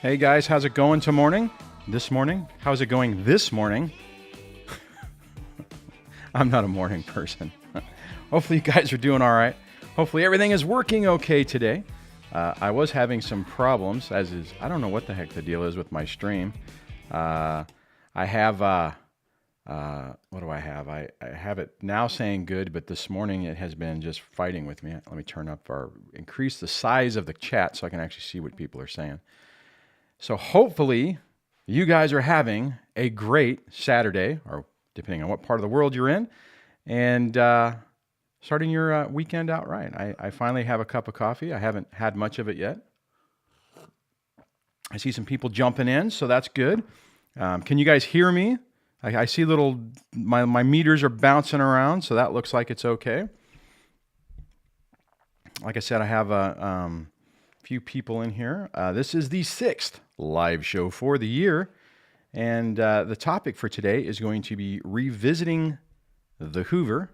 Hey guys, how's it going this morning? How's it going this morning? I'm not a morning person. Hopefully you guys are doing all right. Hopefully everything is working okay today. I was having some problems, I don't know what the heck the deal is with my stream. I have, what do I have? I have it now saying good, but this morning it has been just fighting with me. Let me turn up increase the size of the chat so I can actually see what people are saying. So hopefully you guys are having a great Saturday, or depending on what part of the world you're in, and starting your weekend out right. I finally have a cup of coffee. I haven't had much of it yet. I see some people jumping in, so that's good. Can you guys hear me? I see my meters are bouncing around, so that looks like it's okay. Like I said, I have a few people in here. This is the 6th live show for the year, and the topic for today is going to be revisiting the Hoover.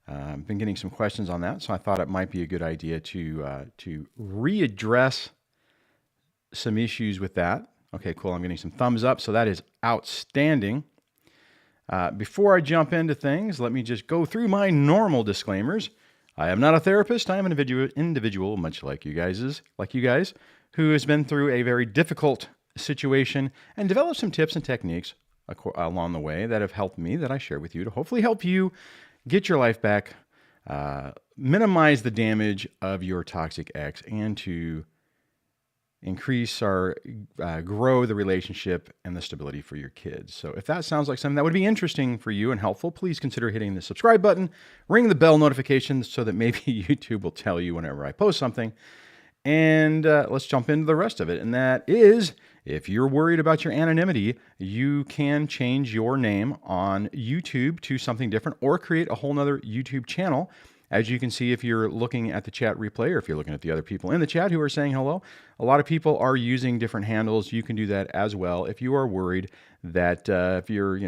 I've been getting some questions on that, so I thought it might be a good idea to readdress some issues with that. Okay, cool. I'm getting some thumbs up, so that is outstanding. Before I jump into things, let me just go through my normal disclaimers. I am not a therapist. I am an individual, much like you guys, who has been through a very difficult situation and developed some tips and techniques along the way that have helped me, that I share with you to hopefully help you get your life back, minimize the damage of your toxic ex, and to increase or grow the relationship and the stability for your kids. So if that sounds like something that would be interesting for you and helpful, please consider hitting the subscribe button, ring the bell notifications so that maybe YouTube will tell you whenever I post something. And let's jump into the rest of it. And that is, if you're worried about your anonymity, you can change your name on YouTube to something different or create a whole nother YouTube channel. As you can see, if you're looking at the chat replay or if you're looking at the other people in the chat who are saying hello, a lot of people are using different handles. You can do that as well. If you are worried that if you're,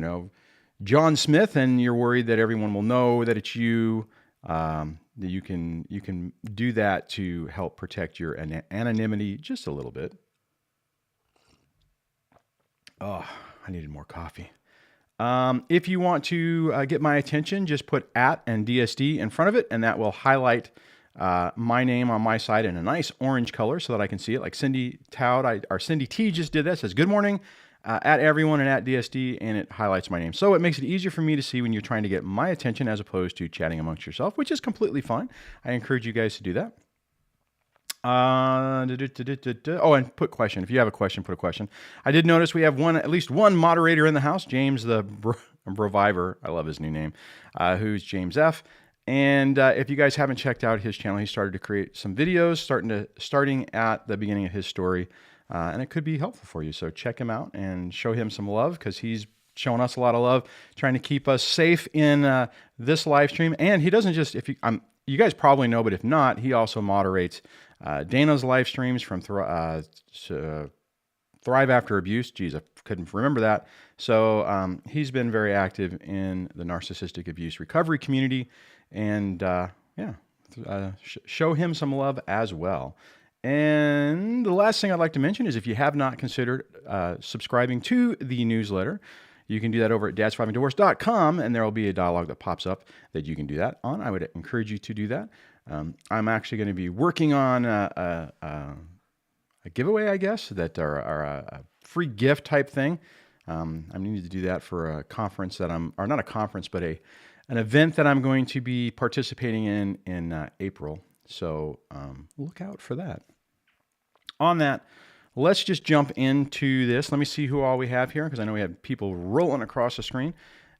John Smith and you're worried that everyone will know that it's you, that you can do that to help protect your anonymity just a little bit. Oh, I needed more coffee. If you want to get my attention, just put @ and DSD in front of it, and that will highlight my name on my side in a nice orange color so that I can see it. Like Cindy Todd, or Cindy T just did that. Says, good morning, at everyone and @ DSD, and it highlights my name. So it makes it easier for me to see when you're trying to get my attention as opposed to chatting amongst yourself, which is completely fine. I encourage you guys to do that. Oh, and put question. If you have a question, put a question. I did notice we have at least one moderator in the house, James the Broviver. I love his new name, who's James F. And if you guys haven't checked out his channel, he started to create some videos starting at the beginning of his story, and it could be helpful for you. So check him out and show him some love, because he's showing us a lot of love, trying to keep us safe in this live stream. And he doesn't just, you guys probably know, but if not, he also moderates Dana's live streams from Thrive After Abuse. Geez, I couldn't remember that. So he's been very active in the narcissistic abuse recovery community, and show him some love as well. And the last thing I'd like to mention is, if you have not considered subscribing to the newsletter, you can do that over at dadsurvivingdivorce.com, and there will be a dialogue that pops up that you can do that on. I would encourage you to do that. I'm actually going to be working on a giveaway, I guess, that are a free gift type thing. I'm needing to do that for a conference that or not a conference, but an event that I'm going to be participating in April. So look out for that. On that, let's just jump into this. Let me see who all we have here, because I know we have people rolling across the screen.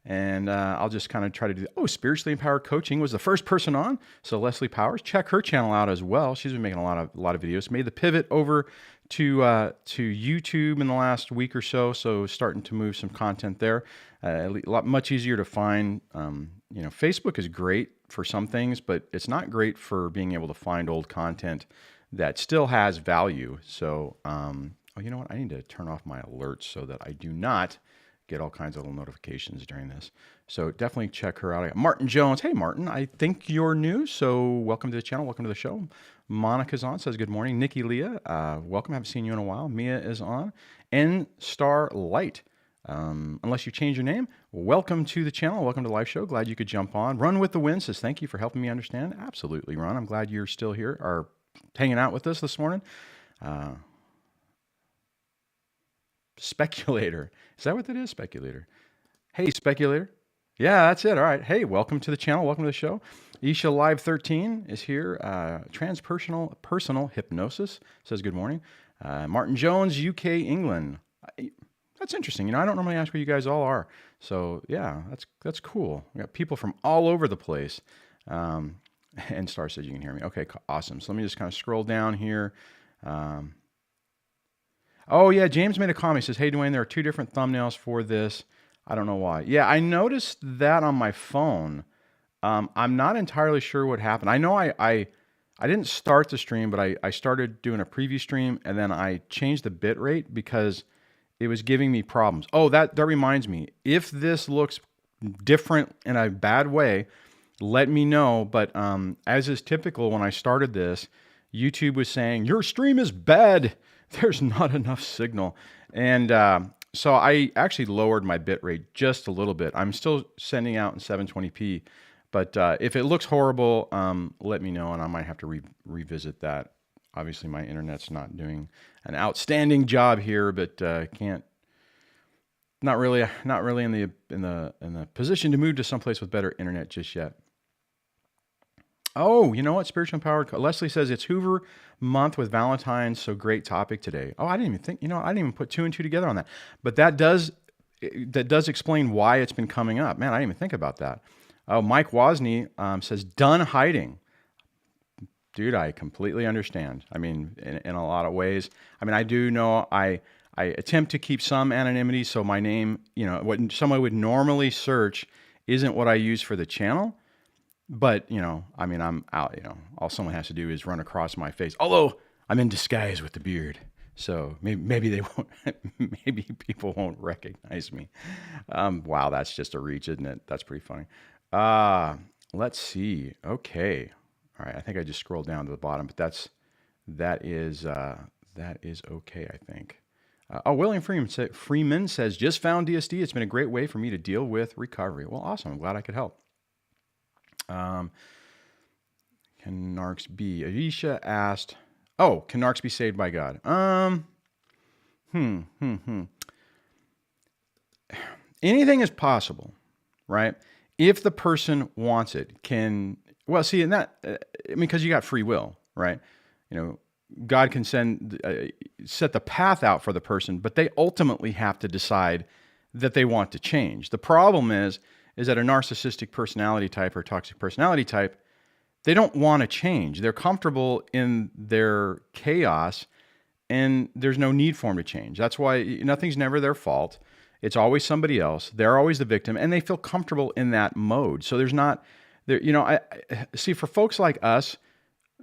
And I'll just kind of try to do, Spiritually Empowered Coaching was the first person on. So Leslie Powers, check her channel out as well. She's been making a lot of videos. Made the pivot over to YouTube in the last week or so. So starting to move some content there. Much easier to find. Facebook is great for some things, but it's not great for being able to find old content that still has value. So, you know what? I need to turn off my alerts so that I do not get all kinds of little notifications during this. So definitely check her out. Martin Jones. Hey, Martin, I think you're new, so welcome to the channel. Welcome to the show. Monica's on, says good morning. Nikki Leah, welcome. Haven't seen you in a while. Mia is on. N Star Light. Unless you change your name, welcome to the channel. Welcome to the live show. Glad you could jump on. Run with the Wind says, thank you for helping me understand. Absolutely, Ron. I'm glad you're still here or hanging out with us this morning. Speculator. Is that what that is? Speculator. Hey, Speculator. Yeah, that's it. All right. Hey, welcome to the channel. Welcome to the show. Isha Live 13 is here. Personal hypnosis says good morning. Martin Jones, UK, England. That's interesting. You know, I don't normally ask where you guys all are. So yeah, that's cool. We got people from all over the place. And Star says you can hear me. Okay, awesome. So let me just kind of scroll down here. Oh yeah, James made a comment. He says, hey Duane, there are two different thumbnails for this. I don't know why. Yeah, I noticed that on my phone. I'm not entirely sure what happened. I know I didn't start the stream, but I started doing a preview stream and then I changed the bit rate because it was giving me problems. Oh, that reminds me. If this looks different in a bad way, let me know. But as is typical, when I started this, YouTube was saying, your stream is bad. There's not enough signal. And so I actually lowered my bit rate just a little bit. I'm still sending out in 720p. But if it looks horrible, let me know and I might have to revisit that. Obviously, my internet's not doing an outstanding job here, but not really in the position to move to someplace with better internet just yet. Oh, you know what? Spiritual Empowered. Leslie says it's Hoover month with Valentine's. So great topic today. Oh, I didn't even think. You know, I didn't even put two and two together on that. But that does explain why it's been coming up. Man, I didn't even think about that. Oh, Mike Wozni says done hiding. Dude, I completely understand. I mean, in a lot of ways. I mean, I do know I attempt to keep some anonymity, so my name, you know, what someone would normally search isn't what I use for the channel. But, you know, I mean, I'm out, you know, all someone has to do is run across my face. Although I'm in disguise with the beard. So maybe they won't, maybe people won't recognize me. Wow, that's just a reach, isn't it? That's pretty funny. Let's see. Okay. All right, I think I just scrolled down to the bottom, but that is okay, I think. William Freeman says, just found DSD. It's been a great way for me to deal with recovery. Well, awesome. I'm glad I could help. Can Narcs be? Aisha asked, oh, can Narcs be saved by God? Anything is possible, right? If the person wants it, well, see, and that, I mean, because you got free will, right? You know, God can set the path out for the person, but they ultimately have to decide that they want to change. The problem is that a narcissistic personality type or toxic personality type, they don't want to change. They're comfortable in their chaos and there's no need for them to change. That's why nothing's never their fault. It's always somebody else. They're always the victim and they feel comfortable in that mode. So there's not, you know, I see for folks like us,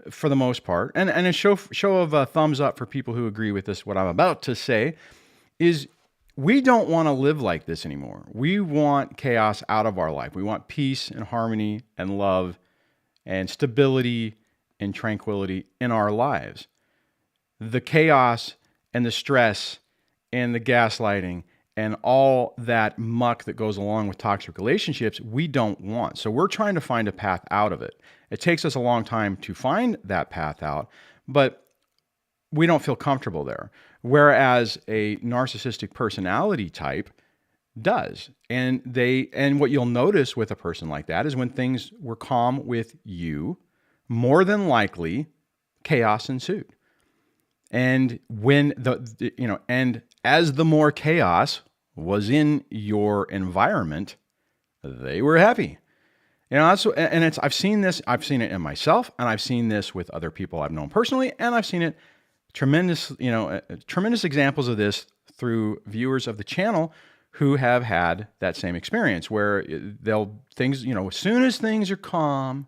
for the most part, and a show of thumbs up for people who agree with this, what I'm about to say, is we don't want to live like this anymore. We want chaos out of our life. We want peace and harmony and love and stability and tranquility in our lives. The chaos and the stress and the gaslighting and all that muck that goes along with toxic relationships, we don't want. So we're trying to find a path out of it. It takes us a long time to find that path out, but we don't feel comfortable there. Whereas a narcissistic personality type does. And what you'll notice with a person like that is when things were calm with you, more than likely chaos ensued. And when and as the more chaos was in your environment, they were happy. You know, I've seen it in myself, and I've seen this with other people I've known personally, and I've seen it tremendous examples of this through viewers of the channel who have had that same experience where as soon as things are calm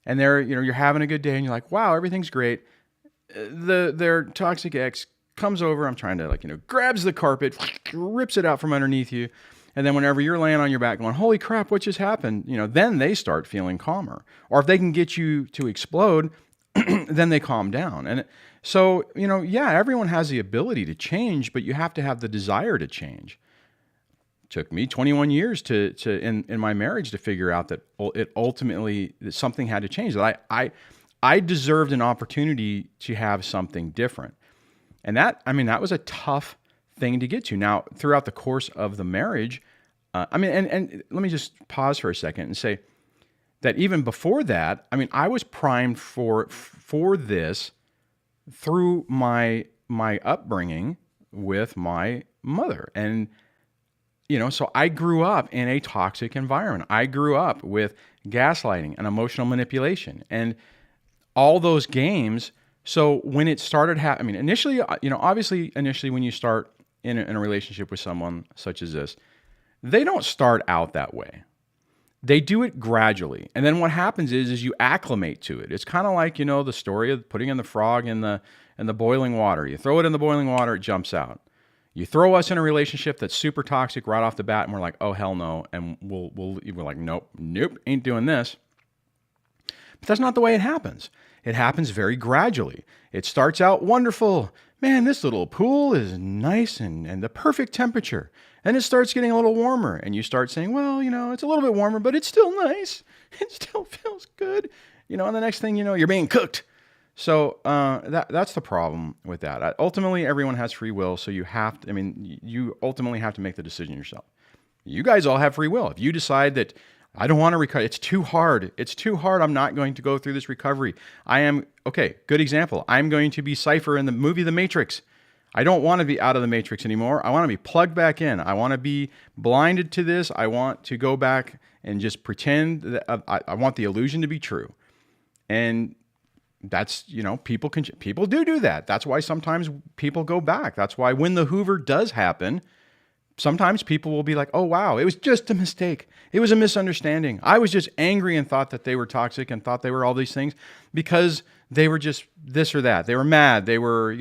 and you're having a good day and you're like, wow, everything's great. Their toxic ex comes over. I'm trying to grabs the carpet, rips it out from underneath you. And then whenever you're laying on your back going, holy crap, what just happened? Then they start feeling calmer. Or if they can get you to explode, then they calm down. And so, yeah, everyone has the ability to change, but you have to have the desire to change. It took me 21 years to in my marriage to figure out that it ultimately that something had to change. That I deserved an opportunity to have something different. And that was a tough thing to get to. Now, throughout the course of the marriage, and let me just pause for a second and say that even before that, I was primed for this through my upbringing with my mother. And, so I grew up in a toxic environment. I grew up with gaslighting and emotional manipulation and all those games. So when it started happening, initially, obviously when you start in a relationship with someone such as this, they don't start out that way. They do it gradually. And then what happens is you acclimate to it. It's kind of like, the story of putting in the frog in the boiling water. You throw it in the boiling water, it jumps out. You throw us in a relationship that's super toxic right off the bat, and we're like, oh, hell no. And we're like, nope, ain't doing this. But that's not the way it happens. It happens very gradually. It starts out wonderful. Man, this little pool is nice and the perfect temperature. And it starts getting a little warmer. And you start saying, well, it's a little bit warmer, but it's still nice. It still feels good. And the next thing you know, you're being cooked. So that's the problem with that. Ultimately, everyone has free will. So you have to, you ultimately have to make the decision yourself. You guys all have free will. If you decide that I don't want to recover, it's too hard. I'm not going to go through this recovery. Good example. I'm going to be Cypher in the movie The Matrix. I don't want to be out of the Matrix anymore. I want to be plugged back in. I want to be blinded to this. I want to go back and just pretend that I want the illusion to be true. And that's, people do that. That's why sometimes people go back. That's why when the Hoover does happen, sometimes people will be like, oh, wow, it was just a mistake. It was a misunderstanding. I was just angry and thought that they were toxic and thought they were all these things because they were just this or that. They were mad. They were,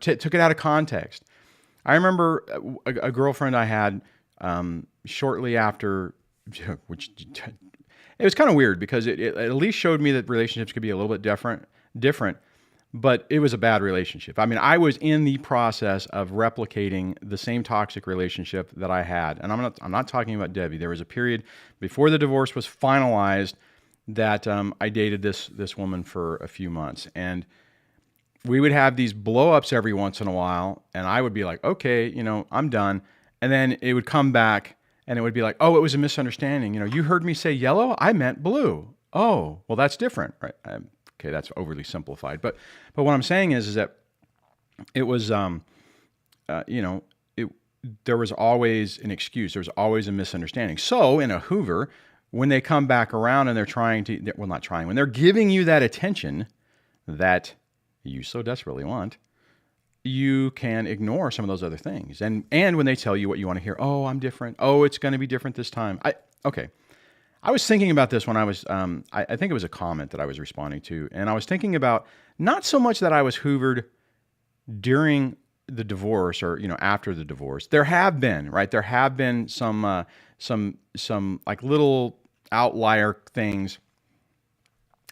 took it out of context. I remember a girlfriend I had shortly after, which it was kind of weird because it at least showed me that relationships could be a little bit different, but it was a bad relationship. I was in the process of replicating the same toxic relationship that I had. And I'm not talking about Debbie. There was a period before the divorce was finalized that I dated this woman for a few months. And we would have these blow-ups every once in a while. And I would be like, okay, I'm done. And then it would come back and it would be like, oh, it was a misunderstanding. You heard me say yellow? I meant blue. Oh, well, that's different, right? Okay, that's overly simplified. But what I'm saying is that it was, there was always an excuse. There was always a misunderstanding. So in a Hoover, when they come back around and when they're giving you that attention that you so desperately want, you can ignore some of those other things. And when they tell you what you want to hear, oh, I'm different. Oh, it's going to be different this time. I was thinking about this when I was, I think it was a comment that I was responding to. And I was thinking about not so much that I was Hoovered during the divorce or, after the divorce. There have been, right? There have been some like little outlier things.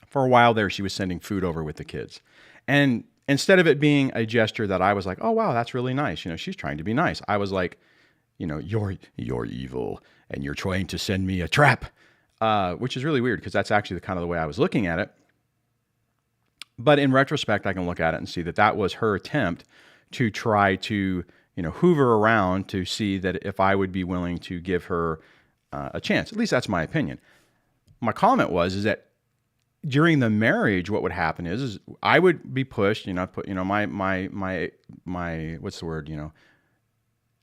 For a while there, she was sending food over with the kids. And instead of it being a gesture that I was like, oh, wow, that's really nice. She's trying to be nice. I was like, you're evil and you're trying to send me a trap. Which is really weird because that's actually the kind of the way I was looking at it. But in retrospect, I can look at it and see that was her attempt to try to, hoover around to see that if I would be willing to give her a chance. At least that's my opinion. My comment is that during the marriage, what would happen is I would be pushed, my what's the word,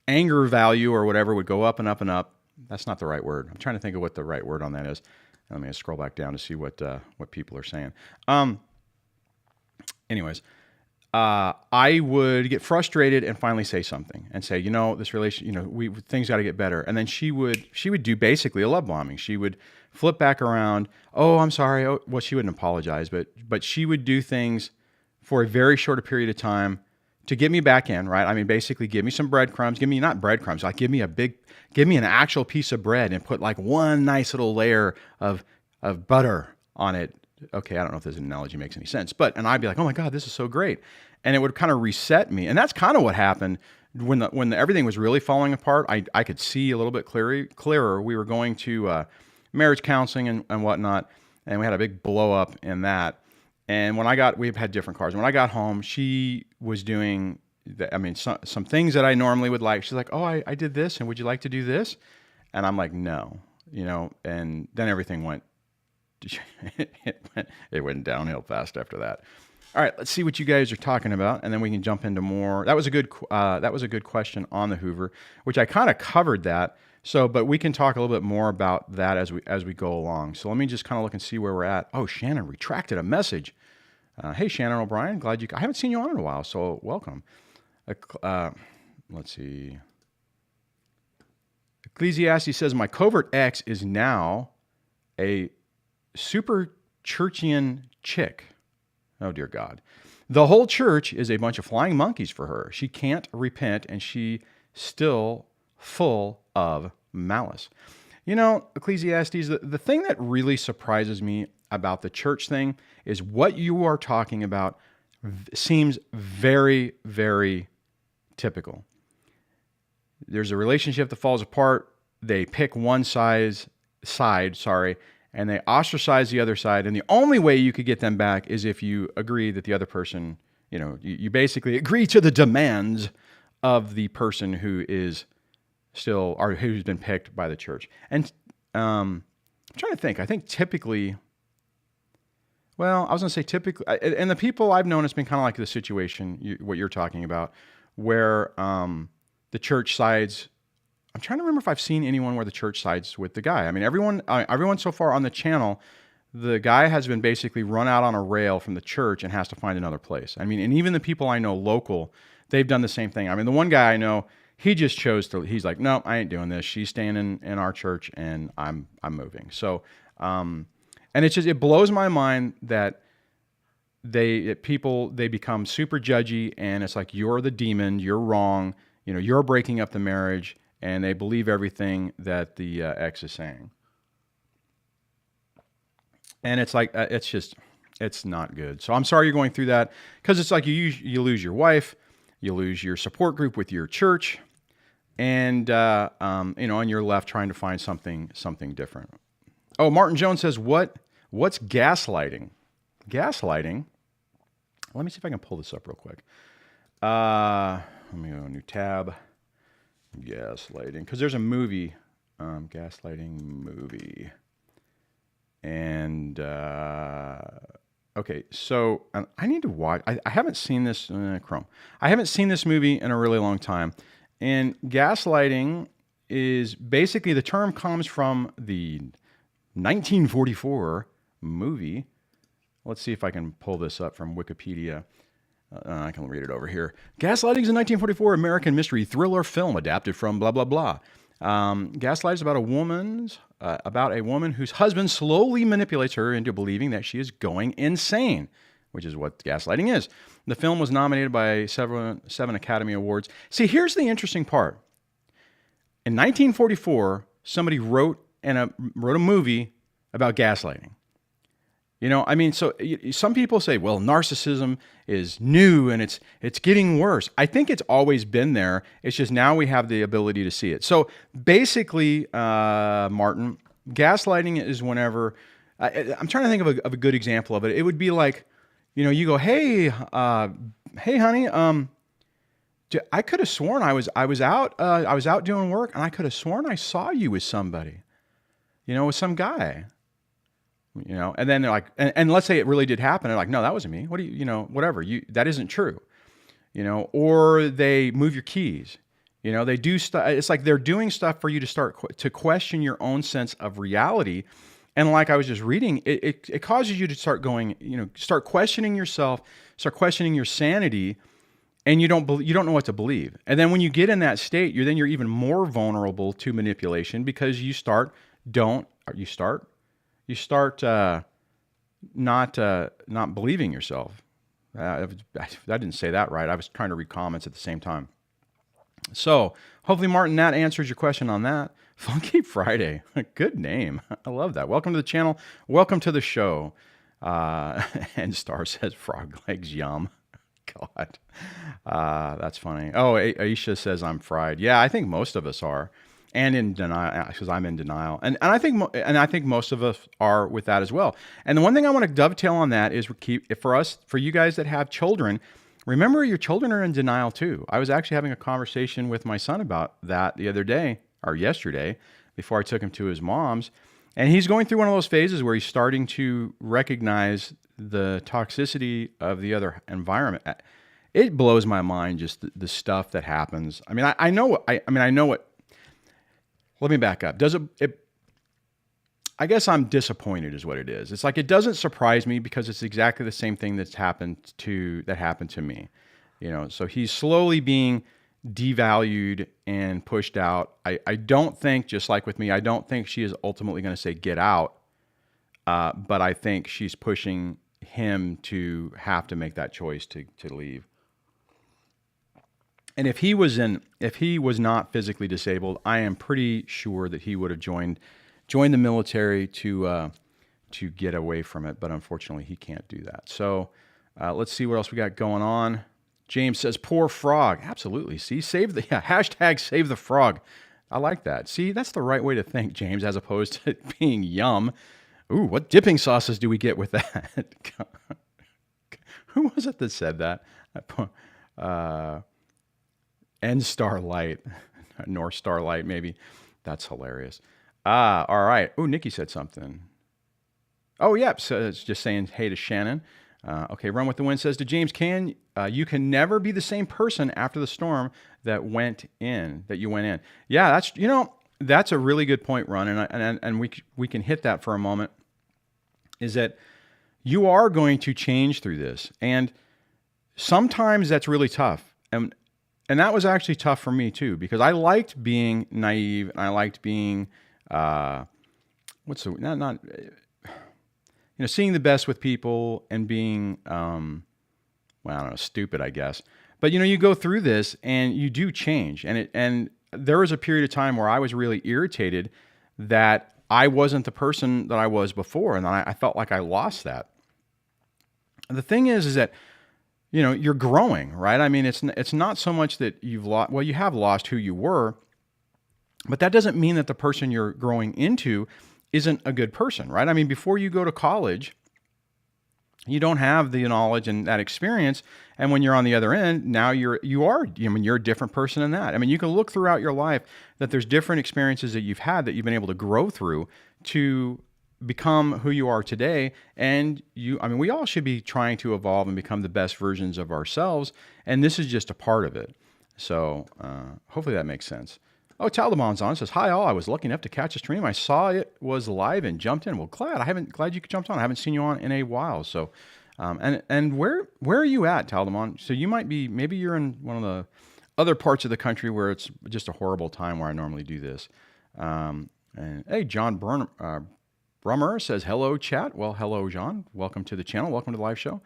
anger value or whatever would go up and up and up. That's not the right word. I'm trying to think of what the right word on that is. Let me scroll back down to see what people are saying. Anyways, I would get frustrated and finally say something and say, this relation, things got to get better. And then she would do basically a love bombing. She would flip back around. Oh, I'm sorry. Oh, well, she wouldn't apologize, but she would do things for a very short period of time to get me back in, right? I mean, basically give me some breadcrumbs, not breadcrumbs, like give me an actual piece of bread and put like one nice little layer of butter on it. Okay, I don't know if this analogy makes any sense, and I'd be like, oh my God, this is so great. And it would kind of reset me. And that's kind of what happened when everything was really falling apart. I could see a little bit clearer. We were going to marriage counseling and whatnot, and we had a big blow up in that. And we've had different cars. When I got home, she was doing, some things that I normally would like. She's like, oh, I did this, and would you like to do this? And I'm like, no, and then everything went, it went downhill fast after that. All right, let's see what you guys are talking about, and then we can jump into more. That was a good question on the Hoover, which I kind of covered that. So, but we can talk a little bit more about that as we go along. So let me just kind of look and see where we're at. Oh, Shannon retracted a message. Hey, Shannon O'Brien, I haven't seen you on in a while, so welcome. Let's see. Ecclesiastes says, my covert ex is now a super churchian chick. Oh, dear God. The whole church is a bunch of flying monkeys for her. She can't repent, and she still full of malice. Ecclesiastes, the thing that really surprises me about the church thing is what you are talking about seems very, very typical. There's a relationship that falls apart. They pick one side, and they ostracize the other side. And the only way you could get them back is if you agree that the other person, you basically agree to the demands of the person who is still, or who's been picked by the church. And I'm trying to think. I think typically, and the people I've known, it's been kind of like the situation, what you're talking about, where the church sides. I'm trying to remember if I've seen anyone where the church sides with the guy. I mean, everyone so far on the channel, the guy has been basically run out on a rail from the church and has to find another place. I mean, and even the people I know local, they've done the same thing. I mean, the one guy I know, he just chose to. He's like, no, I ain't doing this. She's staying in our church, and I'm moving. So, and it blows my mind that they become super judgy, and it's like, you're the demon, you're wrong, you're breaking up the marriage. And they believe everything that the ex is saying. And it's like, it's not good. So I'm sorry you're going through that, because it's like you lose your wife, you lose your support group with your church, and and you're left trying to find something different. Oh, Martin Jones says, what's gaslighting? Gaslighting? Let me see if I can pull this up real quick. Let me go to a new tab. Gaslighting, because there's a movie, gaslighting movie, and okay, so I need to watch. I haven't seen this Chrome. I haven't seen this movie in a really long time, and gaslighting is basically, the term comes from the 1944 movie. Let's see if I can pull this up from Wikipedia. I can read it over here. Gaslighting is a 1944 American mystery thriller film adapted from blah, blah, blah. Gaslight is about a woman whose husband slowly manipulates her into believing that she is going insane, which is what gaslighting is. The film was nominated by 7 Academy Awards. See, here's the interesting part. In 1944, somebody wrote a movie about gaslighting. So some people say, well, narcissism is new and it's getting worse. I think it's always been there. It's just now we have the ability to see it. So basically, Martin, gaslighting is whenever, I'm trying to think of a good example of it. It would be like, you go, hey, honey, I could have sworn I was out doing work, and I could have sworn I saw you with somebody, with some guy. And then they're like, and let's say it really did happen. They're like, no, that wasn't me. What do whatever, that isn't true, or they move your keys, they do stuff. It's like they're doing stuff for you to start to question your own sense of reality. And like I was just reading, it causes you to start going, start questioning yourself, start questioning your sanity, and you don't know what to believe. And then when you get in that state, you're even more vulnerable to manipulation, because you start not believing yourself. I didn't say that right. I was trying to read comments at the same time. So hopefully, Martin, that answers your question on that. Funky Friday. Good name. I love that. Welcome to the channel. Welcome to the show. And Star says frog legs, yum. God. That's funny. Oh, Aisha says I'm fried. Yeah, I think most of us are. And in denial, because I'm in denial. And I think most of us are with that as well. And the one thing I want to dovetail on that is for you guys that have children, remember your children are in denial too. I was actually having a conversation with my son about that the other day, or yesterday, before I took him to his mom's. And he's going through one of those phases where he's starting to recognize the toxicity of the other environment. It blows my mind, just the stuff that happens. I mean, I know what. Let me back up. I guess I'm disappointed is what it is. It's like, it doesn't surprise me because it's exactly the same thing that happened to me. So he's slowly being devalued and pushed out. I don't think, just like with me, I don't think she is ultimately going to say get out. But I think she's pushing him to have to make that choice to leave. And if he was not physically disabled, I am pretty sure that he would have joined the military to get away from it. But unfortunately, he can't do that. So let's see what else we got going on. James says, "Poor frog." Absolutely. See, hashtag save the frog. I like that. See, that's the right way to think, James, as opposed to it being yum. Ooh, what dipping sauces do we get with that? Who was it that said that? N Starlight, North Starlight, maybe. That's hilarious. All right. Oh, Nikki said something. Oh, yeah. So it's just saying hey to Shannon. Okay, Run with the Wind says to James, you can never be the same person after the storm that you went in. Yeah, that's a really good point, Run, and we can hit that for a moment. Is that you are going to change through this, and sometimes that's really tough, and that was actually tough for me too, because I liked being naive and I liked being seeing the best with people and being, stupid, I guess. But, you go through this and you do change. And there was a period of time where I was really irritated that I wasn't the person that I was before. And I felt like I lost that. The thing is that, you're growing, right? I mean, it's not so much that you've lost, well, you have lost who you were, but that doesn't mean that the person you're growing into isn't a good person, right? I mean, before you go to college, you don't have the knowledge and that experience. And when you're on the other end, now you're a different person in that. I mean, you can look throughout your life that there's different experiences that you've had that you've been able to grow through to become who you are today. And we all should be trying to evolve and become the best versions of ourselves. And this is just a part of it. So hopefully that makes sense. Oh, Taldamon's on. It says, "Hi all. I was lucky enough to catch a stream. I saw it was live and jumped in." Well, glad you jumped on. I haven't seen you on in a while. So, and where are you at, Taldamon? So maybe you're in one of the other parts of the country where it's just a horrible time where I normally do this. And hey, John Brummer says, "Hello, chat." Well, hello, John. Welcome to the channel. Welcome to the live show.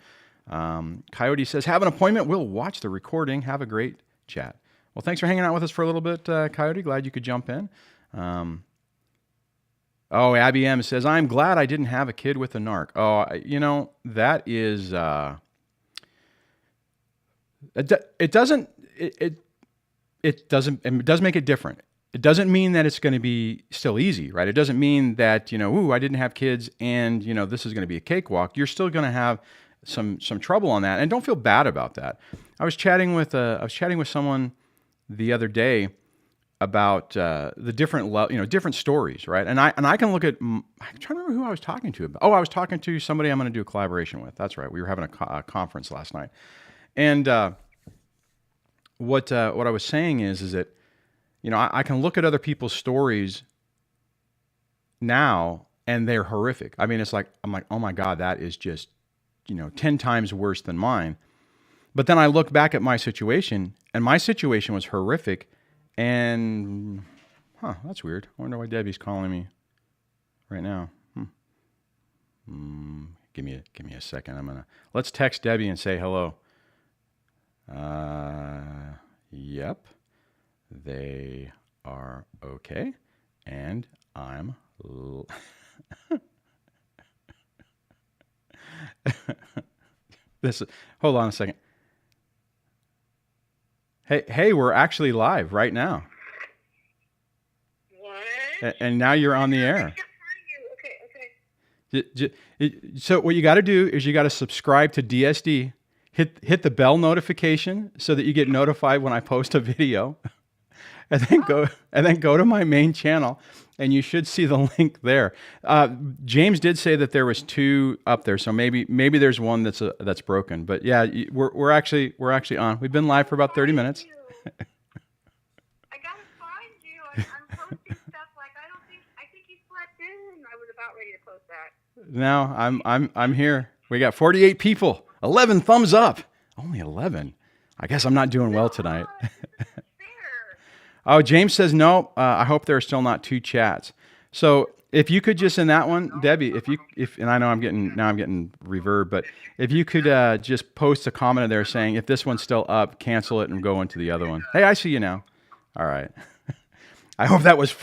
Coyote says, "Have an appointment. We'll watch the recording. Have a great chat." Well, thanks for hanging out with us for a little bit, Coyote. Glad you could jump in. Abby M says, "I'm glad I didn't have a kid with a narc." Oh, that is, it does make it different. It doesn't mean that it's going to be still easy, right? It doesn't mean that, I didn't have kids and, this is going to be a cakewalk. You're still going to have some trouble on that. And don't feel bad about that. I was chatting with someone the other day about the different stories, right? And I can look at. I'm trying to remember who I was talking to about. Oh, I was talking to somebody I'm going to do a collaboration with. That's right. We were having a conference last night, and what I was saying is that I can look at other people's stories now, and they're horrific. I mean, I'm like, oh my God, that is just 10 times worse than mine. But then I look back at my situation, and my situation was horrific. And, that's weird. I wonder why Debbie's calling me right now. Give me a second. Let's text Debbie and say hello. Yep, they are okay, and I'm. Hold on a second. Hey, we're actually live right now. What? And now you're on the air. Okay. So what you got to do is you got to subscribe to DSD, hit the bell notification so that you get notified when I post a video, and then go to my main channel, and you should see the link there. James did say that there was 2 up there, so maybe there's one that's broken. But yeah, we're actually on. We've been live for about 30 minutes. I gotta find you. I'm posting stuff like I think you slept in. I was about ready to post that. No, I'm here. We got 48 people, 11 thumbs up. Only 11. I guess I'm not doing well tonight. Oh, James says no. I hope there are still not 2 chats. So if you could just in that one, Debbie, and I know I'm getting reverb, but if you could just post a comment in there saying if this one's still up, cancel it and go into the other one. Hey, I see you now. All right. I hope that was.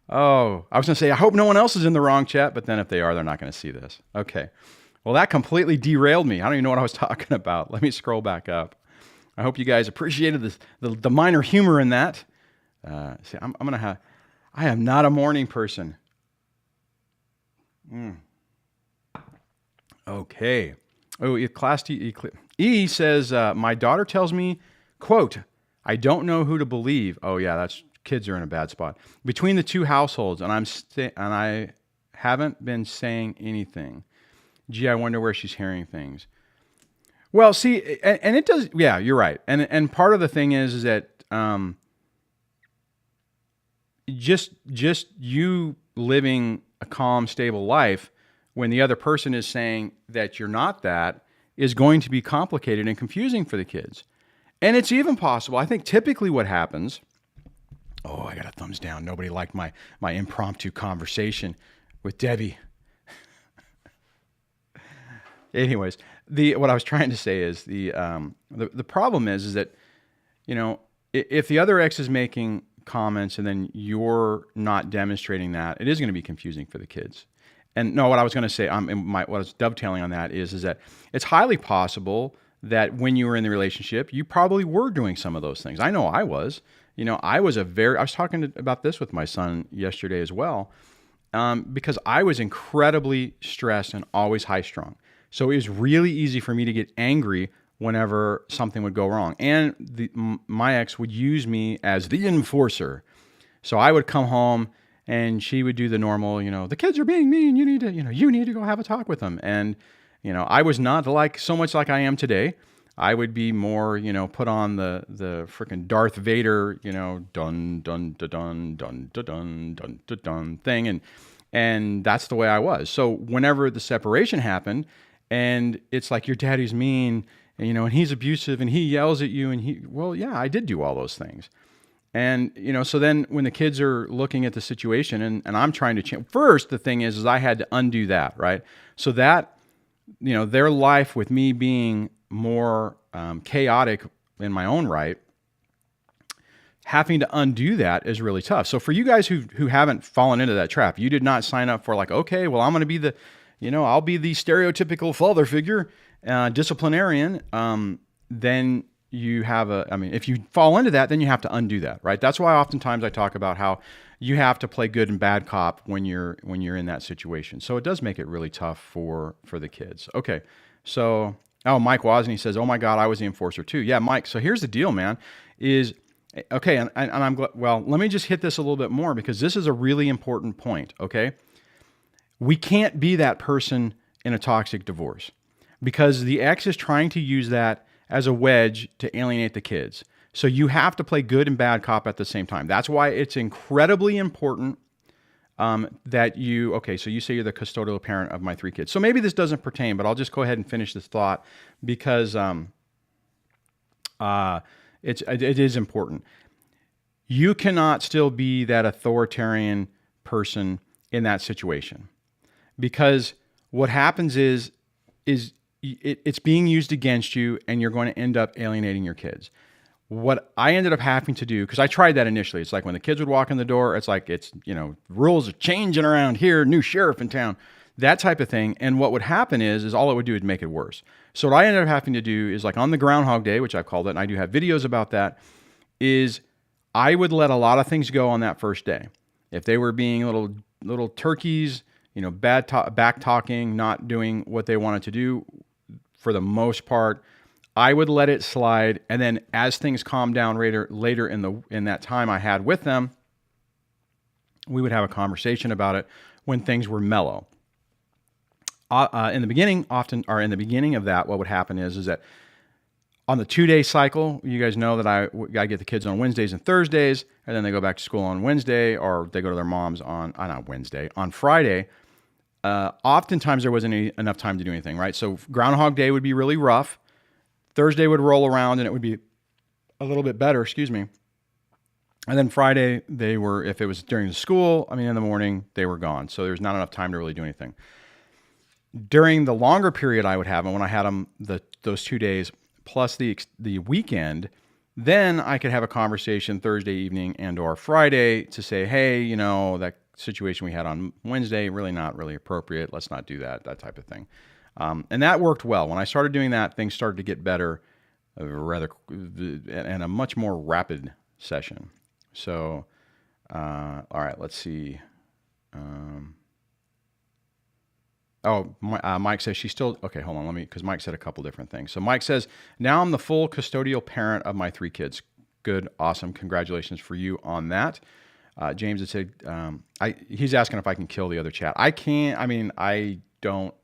Oh, I was going to say I hope no one else is in the wrong chat, but then if they are, they're not going to see this. Okay. Well, that completely derailed me. I don't even know what I was talking about. Let me scroll back up. I hope you guys appreciated the minor humor in that. See, I am not a morning person. Okay. Oh, Class E says, my daughter tells me, quote, I don't know who to believe. Oh yeah, kids are in a bad spot. Between the 2 households, and I haven't been saying anything. Gee, I wonder where she's hearing things. Well, see, and it does. Yeah, you're right. And part of the thing is that just you living a calm, stable life when the other person is saying that you're not that is going to be complicated and confusing for the kids. And it's even possible. I think typically what happens. Oh, I got a thumbs down. Nobody liked my impromptu conversation with Debbie. Anyways, what I was trying to say is the problem is that, if the other ex is making comments and then you're not demonstrating that, it is going to be confusing for the kids. And no, what I was going to say, what I was dovetailing on that is that it's highly possible that when you were in the relationship, you probably were doing some of those things. I know I was. I was talking about this with my son yesterday as well, because I was incredibly stressed and always high strung. So it was really easy for me to get angry whenever something would go wrong. And my ex would use me as the enforcer. So I would come home and she would do the normal, the kids are being mean. You need to go have a talk with them. And, I was not so much like I am today. I would be more, put on the freaking Darth Vader, dun, dun, dun, dun, dun, dun, dun, dun, dun, dun thing. And that's the way I was. So whenever the separation happened, and it's like your daddy's mean, and he's abusive and he yells at you well, yeah, I did do all those things. And, so then when the kids are looking at the situation and I'm trying to change, first, the thing is I had to undo that, right? So that, their life with me being more chaotic in my own right, having to undo that is really tough. So for you guys who haven't fallen into that trap, you did not sign up for okay, well, I'm going to be I'll be the stereotypical father figure, disciplinarian. Then you have if you fall into that, then you have to undo that, right? That's why oftentimes I talk about how you have to play good and bad cop when you're in that situation. So it does make it really tough for the kids. Okay, so Mike Wozni says, "Oh my God, I was the enforcer too." Yeah, Mike. So here's the deal, man. Okay, and I'm glad. Well, let me just hit this a little bit more because this is a really important point. Okay. We can't be that person in a toxic divorce because the ex is trying to use that as a wedge to alienate the kids. So you have to play good and bad cop at the same time. That's why it's incredibly important that so you say you're the custodial parent of my 3 kids. So maybe this doesn't pertain, but I'll just go ahead and finish this thought because it is important. You cannot still be that authoritarian person in that situation. because what happens is it's being used against you, and you're going to end up alienating your kids. What I ended up having to do, because I tried that initially, it's like when the kids would walk in the door, it's like rules are changing around here, new sheriff in town, that type of thing. And what would happen is all it would do is make it worse. So what I ended up having to do is, like on the Groundhog Day, which I've called it, and I do have videos about that, is I would let a lot of things go on that first day. If they were being little turkeys, back talking, not doing what they wanted to do, for the most part, I would let it slide. And then as things calmed down later in that time I had with them, we would have a conversation about it when things were mellow. In the beginning of that, what would happen is that on the 2-day cycle, you guys know that I get the kids on Wednesdays and Thursdays, and then they go back to school on Wednesday, or they go to their mom's on Friday. Oftentimes there wasn't enough time to do anything, right? So Groundhog Day would be really rough. Thursday would roll around and it would be a little bit better, And then Friday, if it was during the school, in the morning, they were gone. So there's not enough time to really do anything. During the longer period I would have them, when I had them those 2 days, plus the weekend, then I could have a conversation Thursday evening and or Friday to say, hey, that situation we had on Wednesday, really not really appropriate. Let's not do that type of thing. And that worked well. When I started doing that, things started to get better, and a much more rapid session. So, all right, let's see. Mike says she's still, okay, hold on, because Mike said a couple different things. So Mike says, now I'm the full custodial parent of my 3 kids. Good, awesome, congratulations for you on that. James had said, he's asking if I can kill the other chat. I can't, I don't,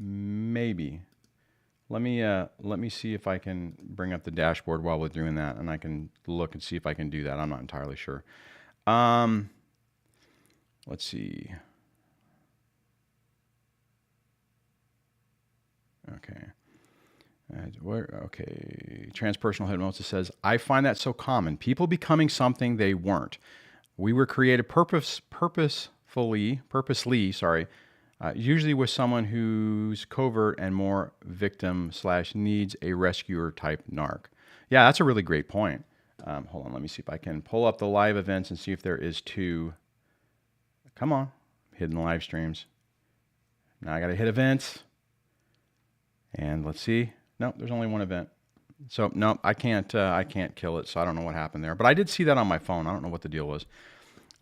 maybe. Let me see if I can bring up the dashboard while we're doing that, and I can look and see if I can do that. I'm not entirely sure. Let's see. Okay. Transpersonal hypnosis says, I find that so common. People becoming something they weren't. We were created purposely, usually with someone who's covert and more victim / needs a rescuer type narc. Yeah, that's a really great point. Hold on, let me see if I can pull up the live events and see if there is 2. Come on, hidden live streams. Now I got to hit events. And let's see. Nope, there's only 1 event. So no, I can't kill it. So I don't know what happened there. But I did see that on my phone. I don't know what the deal was.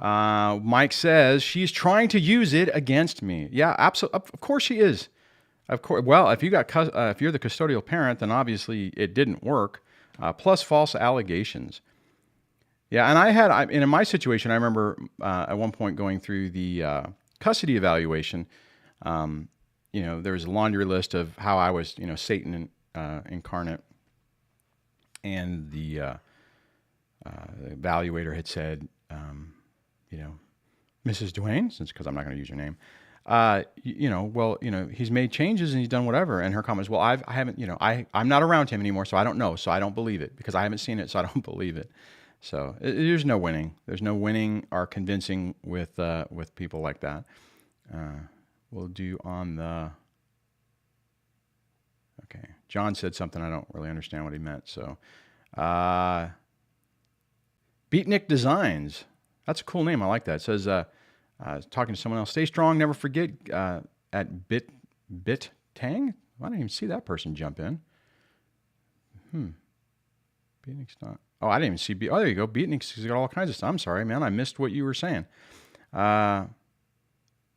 Mike says she's trying to use it against me. Yeah, absolutely. Of course she is. Of course. Well, if you're the custodial parent, then obviously it didn't work. Plus false allegations. Yeah, and in my situation, I remember at one point going through the custody evaluation. There was a laundry list of how I was, Satan incarnate, and the evaluator had said, Mrs. Duane, because I'm not going to use your name, he's made changes and he's done whatever. And her comment was, well, I haven't, I'm not around him anymore, so I don't know, so I don't believe it because I haven't seen it, so I don't believe it. So there's no winning. There's no winning or convincing with people like that. We'll do on the. Okay, John said something I don't really understand what he meant. So, Beatnik Designs. That's a cool name. I like that. It says, talking to someone else. Stay strong. Never forget. At Bit Tang. I didn't even see that person jump in. Beatnik's not. Oh, I didn't even see. There you go. Beatnik's got all kinds of stuff. I'm sorry, man. I missed what you were saying. But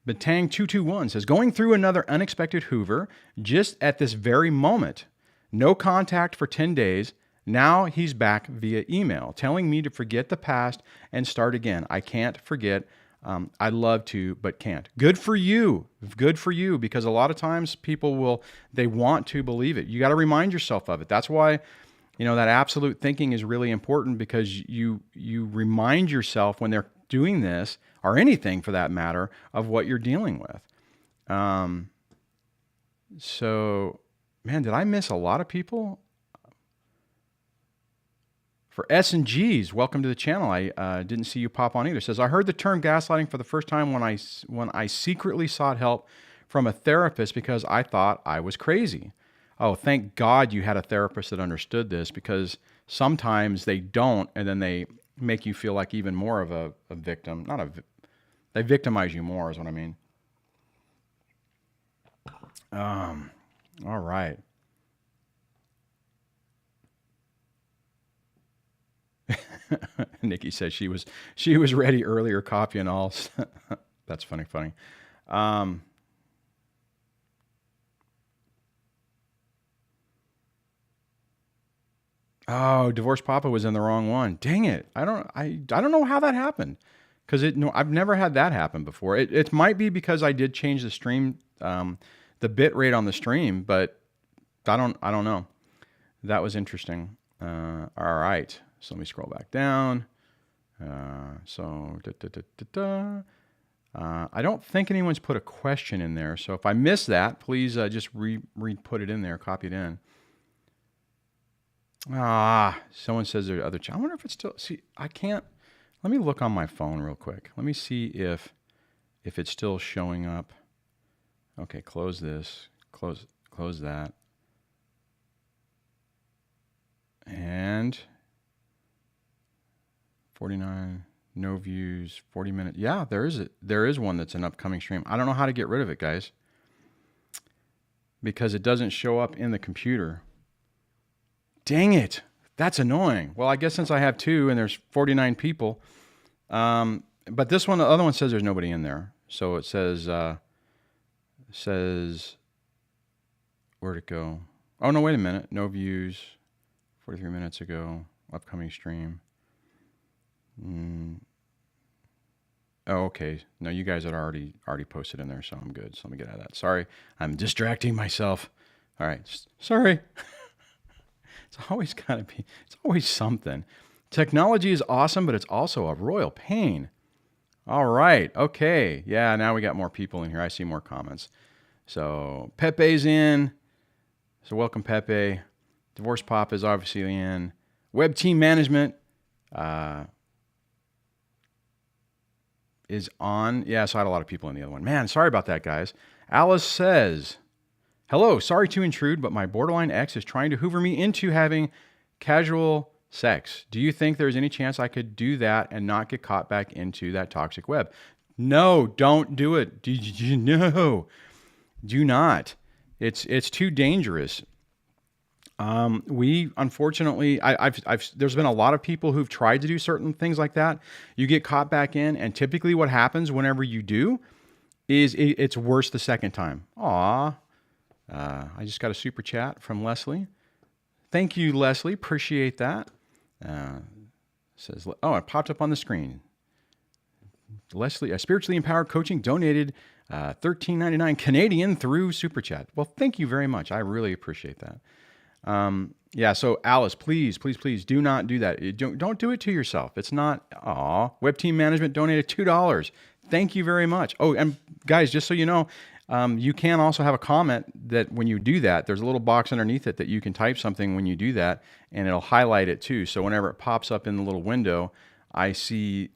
Tang221 says, going through another unexpected Hoover just at this very moment. No contact for 10 days. Now he's back via email, telling me to forget the past and start again. I can't forget. I'd love to, but can't. Good for you. Good for you, because a lot of times people they want to believe it. You got to remind yourself of it. That's why, that absolute thinking is really important, because you remind yourself when they're doing this, or anything for that matter, of what you're dealing with. So, man, did I miss a lot of people? For S&Gs, welcome to the channel. I didn't see you pop on either. It says, I heard the term gaslighting for the first time when I secretly sought help from a therapist because I thought I was crazy. Oh, thank God you had a therapist that understood this, because sometimes they don't, and then they make you feel like even more of a victim. They victimize you more is what I mean. All right. Nikki says she was ready earlier, coffee and all. That's funny. Oh, Divorce Papa was in the wrong one. Dang it! I don't know how that happened, because I've never had that happen before. It might be because I did change the stream, the bit rate on the stream, but I don't know. That was interesting. All right. So let me scroll back down. I don't think anyone's put a question in there. So if I miss that, please just put it in there, copy it in. Someone says there are other. I wonder if it's still. See, I can't. Let me look on my phone real quick. Let me see if it's still showing up. Okay, close this. Close that. And 49, no views, 40 minutes. Yeah, there is one that's an upcoming stream. I don't know how to get rid of it, guys, because it doesn't show up in the computer. Dang it. That's annoying. Well, I guess since I have two and there's 49 people, but this one, the other one says there's nobody in there. So it says, where'd it go? Oh, no, wait a minute. No views. 43 minutes ago, upcoming stream. Oh, okay. No, you guys had already posted in there, so I'm good. So let me get out of that. Sorry, I'm distracting myself. All right, sorry. It's always something. Technology is awesome, but it's also a royal pain. All right, okay. Yeah, now we got more people in here. I see more comments. So Pepe's in. So welcome, Pepe. Divorce Pop is obviously in. Web Team Management is on. Yeah, so I had a lot of people in the other one. Man, sorry about that, guys. Alice says, hello, sorry to intrude, but my borderline ex is trying to hoover me into having casual sex. Do you think there's any chance I could do that and not get caught back into that toxic web? No, don't do it. No, do not. It's too dangerous. We unfortunately, there's been a lot of people who've tried to do certain things like that. You get caught back in, and typically what happens whenever you do is it's worse the second time. I just got a super chat from Leslie. Thank you, Leslie. Appreciate that. Says, it popped up on the screen. Leslie, Spiritually Empowered Coaching donated $13.99 Canadian through super chat. Well, thank you very much. I really appreciate that. So Alice, please do not do that. Don't do it to yourself. It's not, Web Team Management donated $2. Thank you very much. Oh, and guys, just so you know, you can also have a comment that when you do that, there's a little box underneath it that you can type something when you do that, and it'll highlight it too. So whenever it pops up in the little window, I see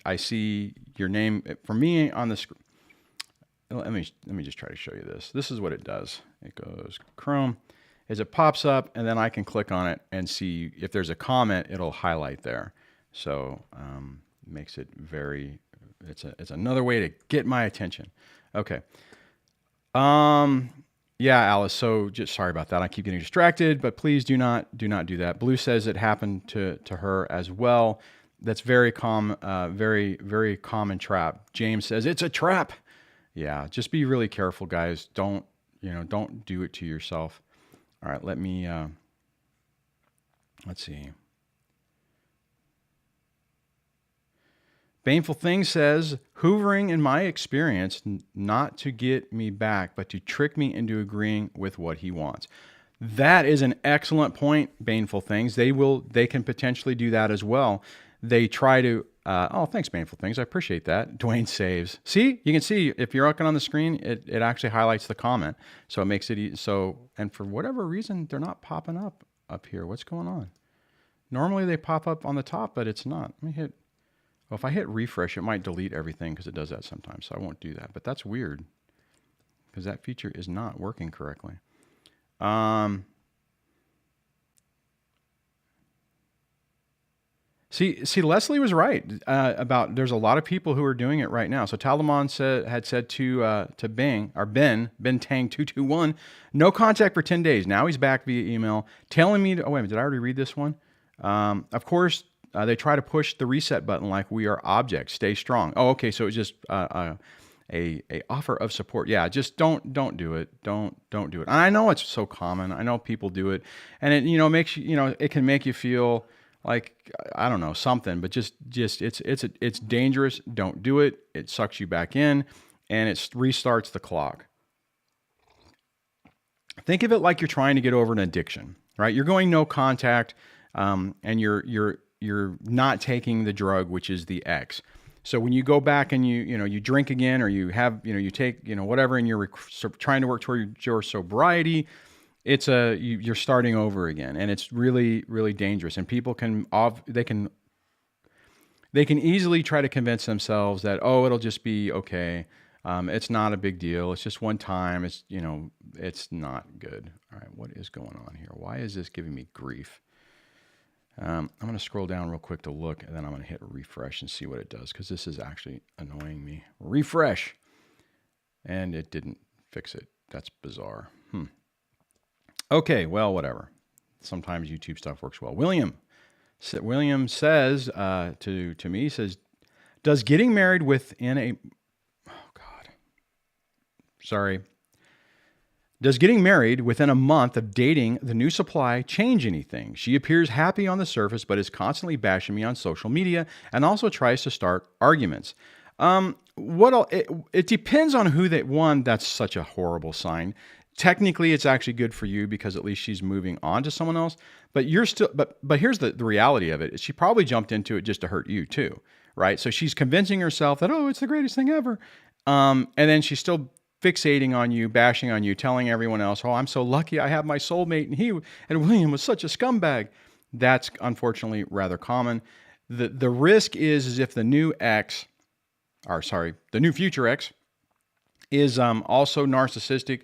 your name. For me on the screen, let me just try to show you this. This is what it does. It goes Chrome. As it pops up, and then I can click on it and see if there's a comment, it'll highlight there. So makes it it's another way to get my attention. Okay. Yeah, Alice. So just sorry about that. I keep getting distracted, but please do not do that. Blue says it happened to her as well. That's very very common trap. James says it's a trap. Yeah, just be really careful, guys. Don't do it to yourself. All right, let me, let's see. Baneful Thing says, hoovering in my experience, not to get me back, but to trick me into agreeing with what he wants. That is an excellent point, Baneful Things. They can potentially do that as well. They try to, thanks, Baneful Things. I appreciate that. Duane saves. See, you can see if you're looking on the screen, it actually highlights the comment. So it makes it so, and for whatever reason, they're not popping up here. What's going on? Normally they pop up on the top, but it's not. Let me hit. Well, if I hit refresh, it might delete everything because it does that sometimes. So I won't do that. But that's weird because that feature is not working correctly. See, Leslie was right about there's a lot of people who are doing it right now. So Talamon had said to Bing or Ben Tang 221, no contact for 10 days. Now he's back via email telling me to, oh wait a minute, did I already read this one? Of course, they try to push the reset button like we are objects. Stay strong. Oh, okay. So it's just a offer of support. Yeah, just don't do it. Don't do it. And I know it's so common. I know people do it, and it makes you it can make you feel like I don't know something, but just it's dangerous. Don't do it. It sucks you back in, and it restarts the clock. Think of it like you're trying to get over an addiction, right? You're going no contact, and you're not taking the drug, which is the X. So when you go back and you drink again, or you have you take whatever, and you're trying to work toward your sobriety, it's you're starting over again, and it's really, really dangerous. And people can easily try to convince themselves that, oh, it'll just be okay. It's not a big deal. It's just one time. It's it's not good. All right, what is going on here? Why is this giving me grief? I'm going to scroll down real quick to look, and then I'm going to hit refresh and see what it does, because this is actually annoying me. Refresh, and it didn't fix it. That's bizarre. Okay, well, whatever. Sometimes YouTube stuff works well. William says to me, says, does getting married within a... Oh, God. Sorry. Does getting married within a month of dating the new supply change anything? She appears happy on the surface, but is constantly bashing me on social media and also tries to start arguments. It depends on who they... One, that's such a horrible sign. Technically, it's actually good for you because at least she's moving on to someone else. But you're still, but here's the reality of it. She probably jumped into it just to hurt you too, right? So she's convincing herself that, oh, it's the greatest thing ever. And then she's still fixating on you, bashing on you, telling everyone else, oh, I'm so lucky I have my soulmate, and William was such a scumbag. That's unfortunately rather common. The risk is if the new future ex is also narcissistic.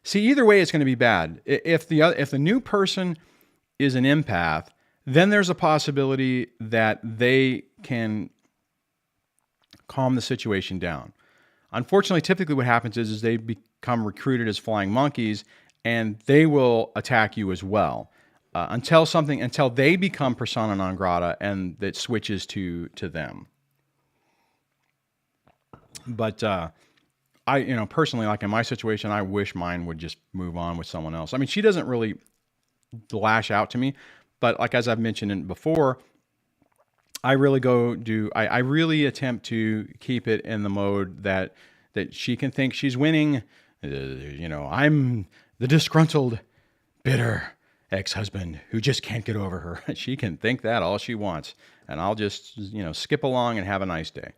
See, either way, it's going to be bad. If the new person is an empath, then there's a possibility that they can calm the situation down. Unfortunately, typically what happens is they become recruited as flying monkeys, and they will attack you as well until they become persona non grata, and it switches to them. But I, personally, like in my situation, I wish mine would just move on with someone else. I mean, she doesn't really lash out to me, but like, as I've mentioned before, I really attempt to keep it in the mode that she can think she's winning. I'm the disgruntled, bitter ex-husband who just can't get over her. She can think that all she wants, and I'll just, skip along and have a nice day.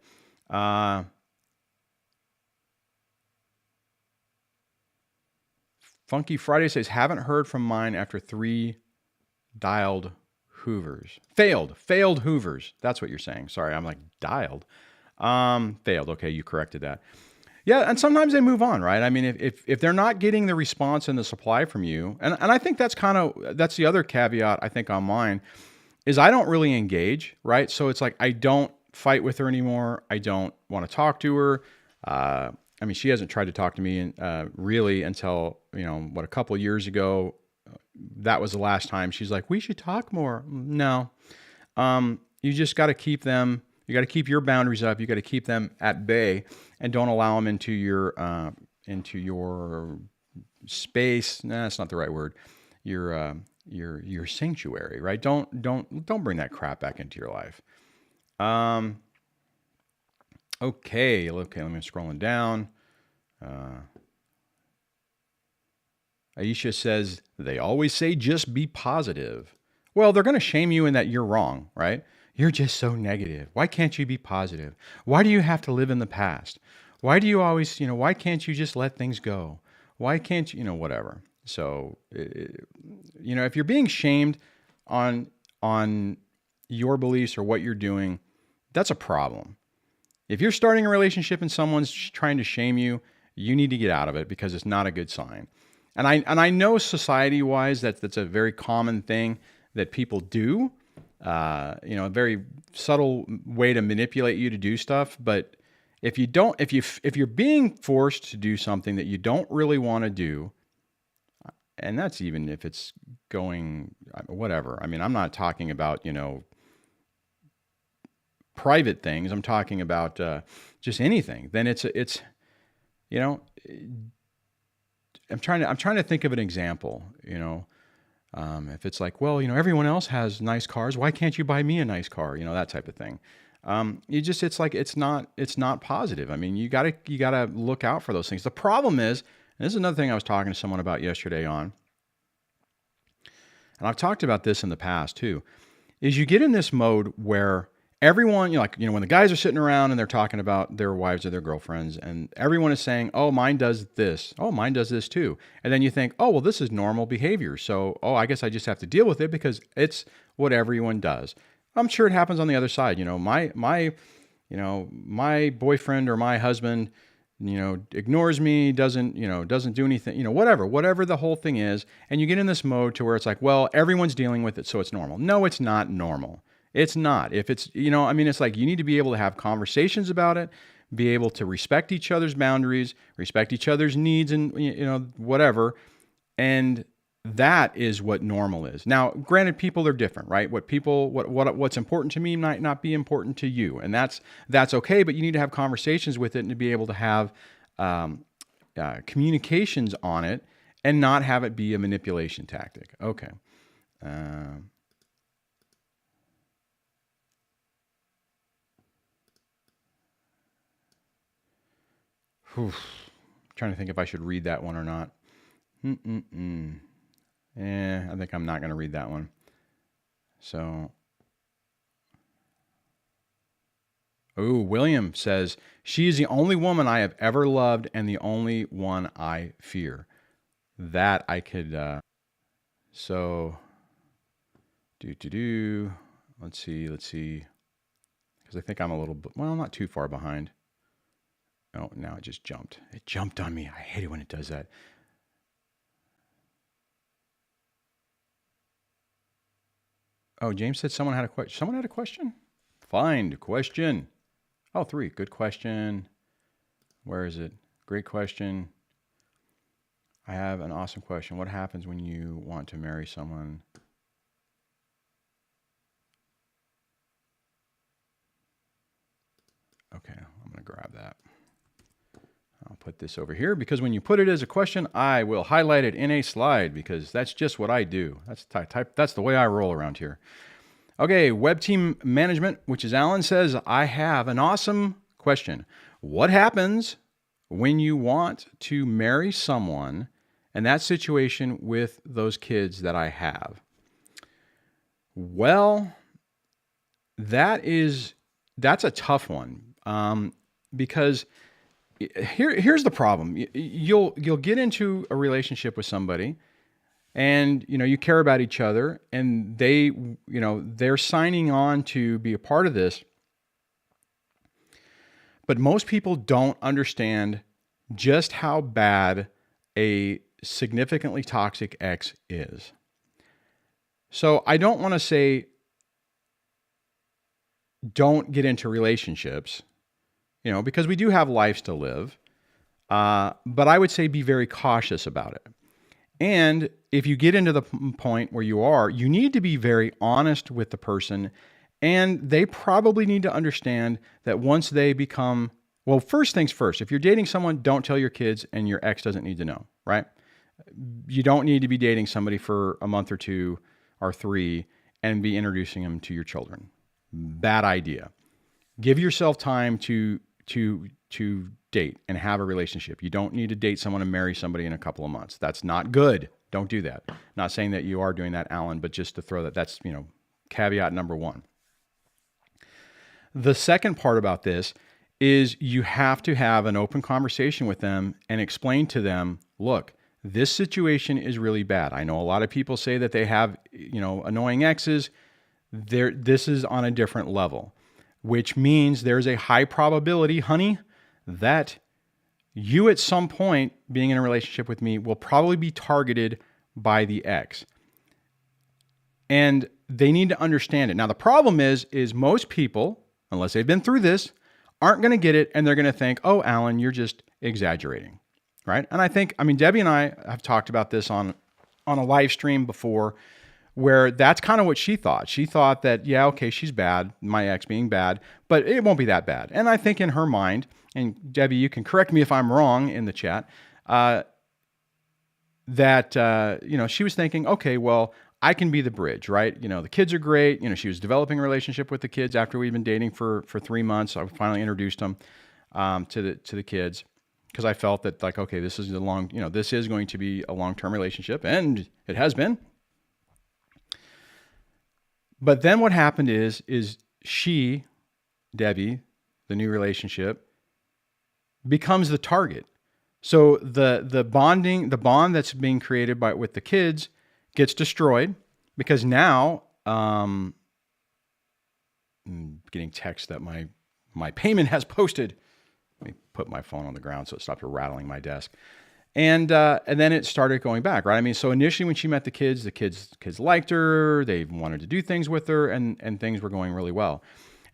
Funky Friday says, haven't heard from mine after 3 dialed Hoovers. Failed Hoovers. That's what you're saying. Sorry, I'm like, dialed. Failed. Okay, you corrected that. Yeah, and sometimes they move on, right? I mean, if they're not getting the response and the supply from you, and I think that's the other caveat I think on mine, is I don't really engage, right? So it's like I don't fight with her anymore. I don't want to talk to her. I mean, she hasn't tried to talk to me really until, a couple of years ago. That was the last time. She's like, we should talk more. No. You just got to keep them. You got to keep your boundaries up. You got to keep them at bay, and don't allow them into your space. Nah, that's not the right word. Your sanctuary, right? Don't bring that crap back into your life. Okay, let me scrolling down. Aisha says, they always say just be positive. Well, they're going to shame you in that you're wrong, right? You're just so negative. Why can't you be positive? Why do you have to live in the past? Why do you always, why can't you just let things go? Why can't you, whatever. So, if you're being shamed on your beliefs or what you're doing, that's a problem. If you're starting a relationship and someone's trying to shame you, you need to get out of it because it's not a good sign. And I know society-wise that's a very common thing that people do. A very subtle way to manipulate you to do stuff. But if you're being forced to do something that you don't really want to do, and that's even if it's going whatever. I mean, I'm not talking about private things. I'm talking about just anything. Then it's I'm trying to think of an example. If it's like, well, everyone else has nice cars, why can't you buy me a nice car? That type of thing. It's not positive. I mean, you gotta look out for those things. The problem is, and this is another thing I was talking to someone about yesterday on, and I've talked about this in the past too, is you get in this mode where everyone, when the guys are sitting around and they're talking about their wives or their girlfriends, and everyone is saying, oh, mine does this. Oh, mine does this too. And then you think, oh, well, this is normal behavior. So, I guess I just have to deal with it because it's what everyone does. I'm sure it happens on the other side. My boyfriend or my husband, ignores me, doesn't do anything, whatever the whole thing is. And you get in this mode to where it's like, well, everyone's dealing with it, so it's normal. No, it's not normal. It's not. If it's, it's like you need to be able to have conversations about it, be able to respect each other's boundaries, respect each other's needs and, whatever. And that is what normal is. Now, granted, people are different, right? What's important to me might not be important to you. And that's okay, but you need to have conversations with it and to be able to have communications on it and not have it be a manipulation tactic. Okay. Trying to think if I should read that one or not. I think I'm not going to read that one. So, William says, she is the only woman I have ever loved and the only one I fear. That I could, let's see. Because I think I'm a little bit, well, not too far behind. Oh, now it just jumped. It jumped on me. I hate it when it does that. Oh, James said someone had a question. Someone had a question? Find question. Oh, 3. Good question. Where is it? Great question. I have an awesome question. What happens when you want to marry someone? Okay, I'm going to grab that. I'll put this over here because when you put it as a question, I will highlight it in a slide because that's just what I do. That's the way I roll around here. Okay, Web Team Management, which is Alan, says, I have an awesome question. What happens when you want to marry someone and that situation with those kids that I have? Well, that's a tough one because here's the problem. You'll get into a relationship with somebody and, you care about each other and they're signing on to be a part of this. But most people don't understand just how bad a significantly toxic ex is. So I don't want to say don't get into relationships, because we do have lives to live. But I would say be very cautious about it. And if you get into the point where you need to be very honest with the person, and they probably need to understand that once they become, well, first things first, if you're dating someone, don't tell your kids and your ex doesn't need to know, right? You don't need to be dating somebody for a month or 2 or 3 and be introducing them to your children. Bad idea. Give yourself time to date and have a relationship. You don't need to date someone and marry somebody in a couple of months. That's not good. Don't do that. Not saying that you are doing that, Alan, but just to throw that's, caveat number 1. The second part about this is you have to have an open conversation with them and explain to them, look, This situation is really bad. I know a lot of people say that they have, annoying exes. This is on a different level, which means there's a high probability, honey, that you at some point being in a relationship with me will probably be targeted by the ex. And they need to understand it. Now, the problem is most people, unless they've been through this, aren't going to get it. And they're going to think, oh, Alan, you're just exaggerating. Right. And I think, Debbie and I have talked about this on a live stream before, where that's kind of what she thought. She thought that, yeah, okay, she's bad, my ex being bad, but it won't be that bad. And I think in her mind, and Debbie, you can correct me if I'm wrong in the chat, she was thinking, okay, well, I can be the bridge, right? The kids are great. She was developing a relationship with the kids after we'd been dating for 3 months. I finally introduced them to the kids, because I felt that, like, okay, this is this is going to be a long-term relationship, and it has been. But then what happened is she, Debbie, the new relationship, becomes the target. So the bond that's being created with the kids gets destroyed, because now I'm getting text that my payment has posted. Let me put my phone on the ground so it stopped rattling my desk. And then it started going back, right? So initially when she met the kids liked her, they wanted to do things with her, and things were going really well.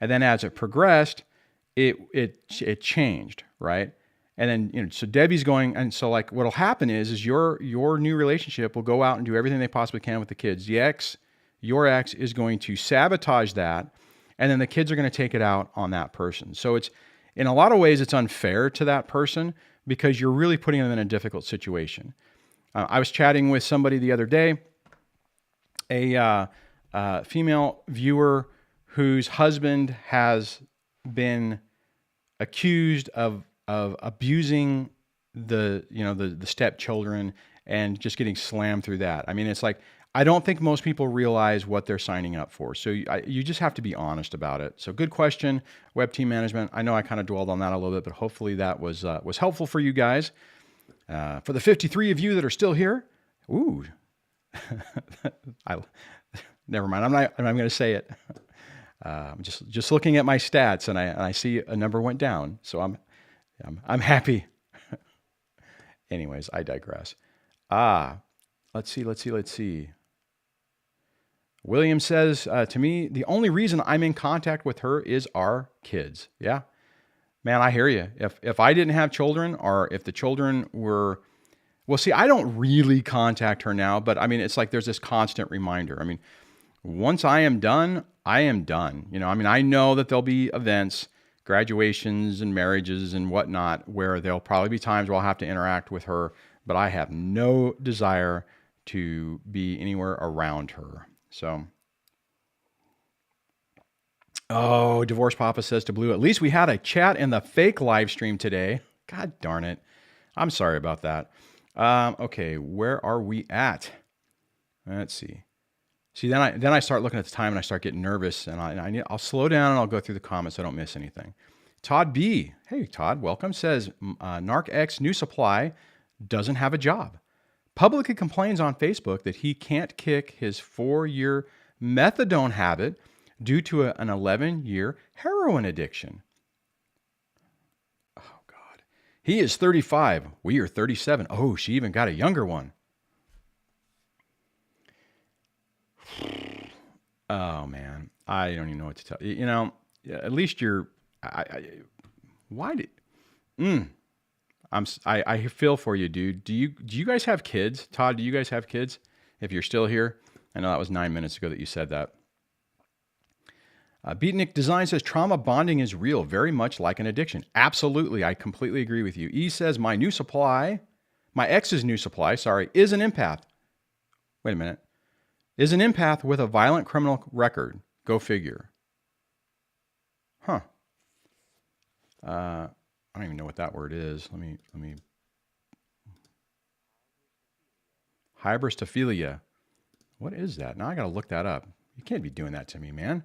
And then as it progressed, it changed, right? And then, so Debbie's going, and so like what'll happen is your new relationship will go out and do everything they possibly can with the kids. Your ex is going to sabotage that, and then the kids are going to take it out on that person. So it's, in a lot of ways, it's unfair to that person, because you're really putting them in a difficult situation. I was chatting with somebody the other day, a female viewer whose husband has been accused of abusing the stepchildren, and just getting slammed through that. It's like, I don't think most people realize what they're signing up for. So you just have to be honest about it. So good question, Web Team Management. I know I kind of dwelled on that a little bit, but hopefully that was helpful for you guys. For the 53 of you that are still here, ooh, never mind. I'm going to say it. I'm just looking at my stats, and I see a number went down, so I'm happy. Anyways, I digress. Let's see. William says, to me, the only reason I'm in contact with her is our kids. Yeah, man, I hear you. If I didn't have children, or if the children were, well, see, I don't really contact her now, but it's like there's this constant reminder. Once I am done, I am done. I know that there'll be events, graduations and marriages and whatnot, where there'll probably be times where I'll have to interact with her, but I have no desire to be anywhere around her. So, oh, Divorce Papa says to Blue, at least we had a chat in the fake live stream today. God darn it. I'm sorry about that. Okay, where are we at? Let's see. Then I start looking at the time, and I start getting nervous, and I'll slow down, and I'll go through the comments so I don't miss anything. Todd B, hey Todd, welcome, says Narc X new supply doesn't have a job. Publicly complains on Facebook that he can't kick his 4-year methadone habit due to an 11-year heroin addiction. Oh, God. He is 35. We are 37. Oh, she even got a younger one. Oh, man. I don't even know what to tell you. At least you're... why did... I feel for you, dude. Do you guys have kids? Todd, do you guys have kids? If you're still here, I know that was 9 minutes ago that you said that. Beatnik Design says trauma bonding is real, very much like an addiction. Absolutely, I completely agree with you. E says my ex's new supply, is an empath. Wait a minute. Is an empath with a violent criminal record. Go figure. Huh. I don't even know what that word is. Let me. Hybristophilia. What is that? Now I got to look that up. You can't be doing that to me, man.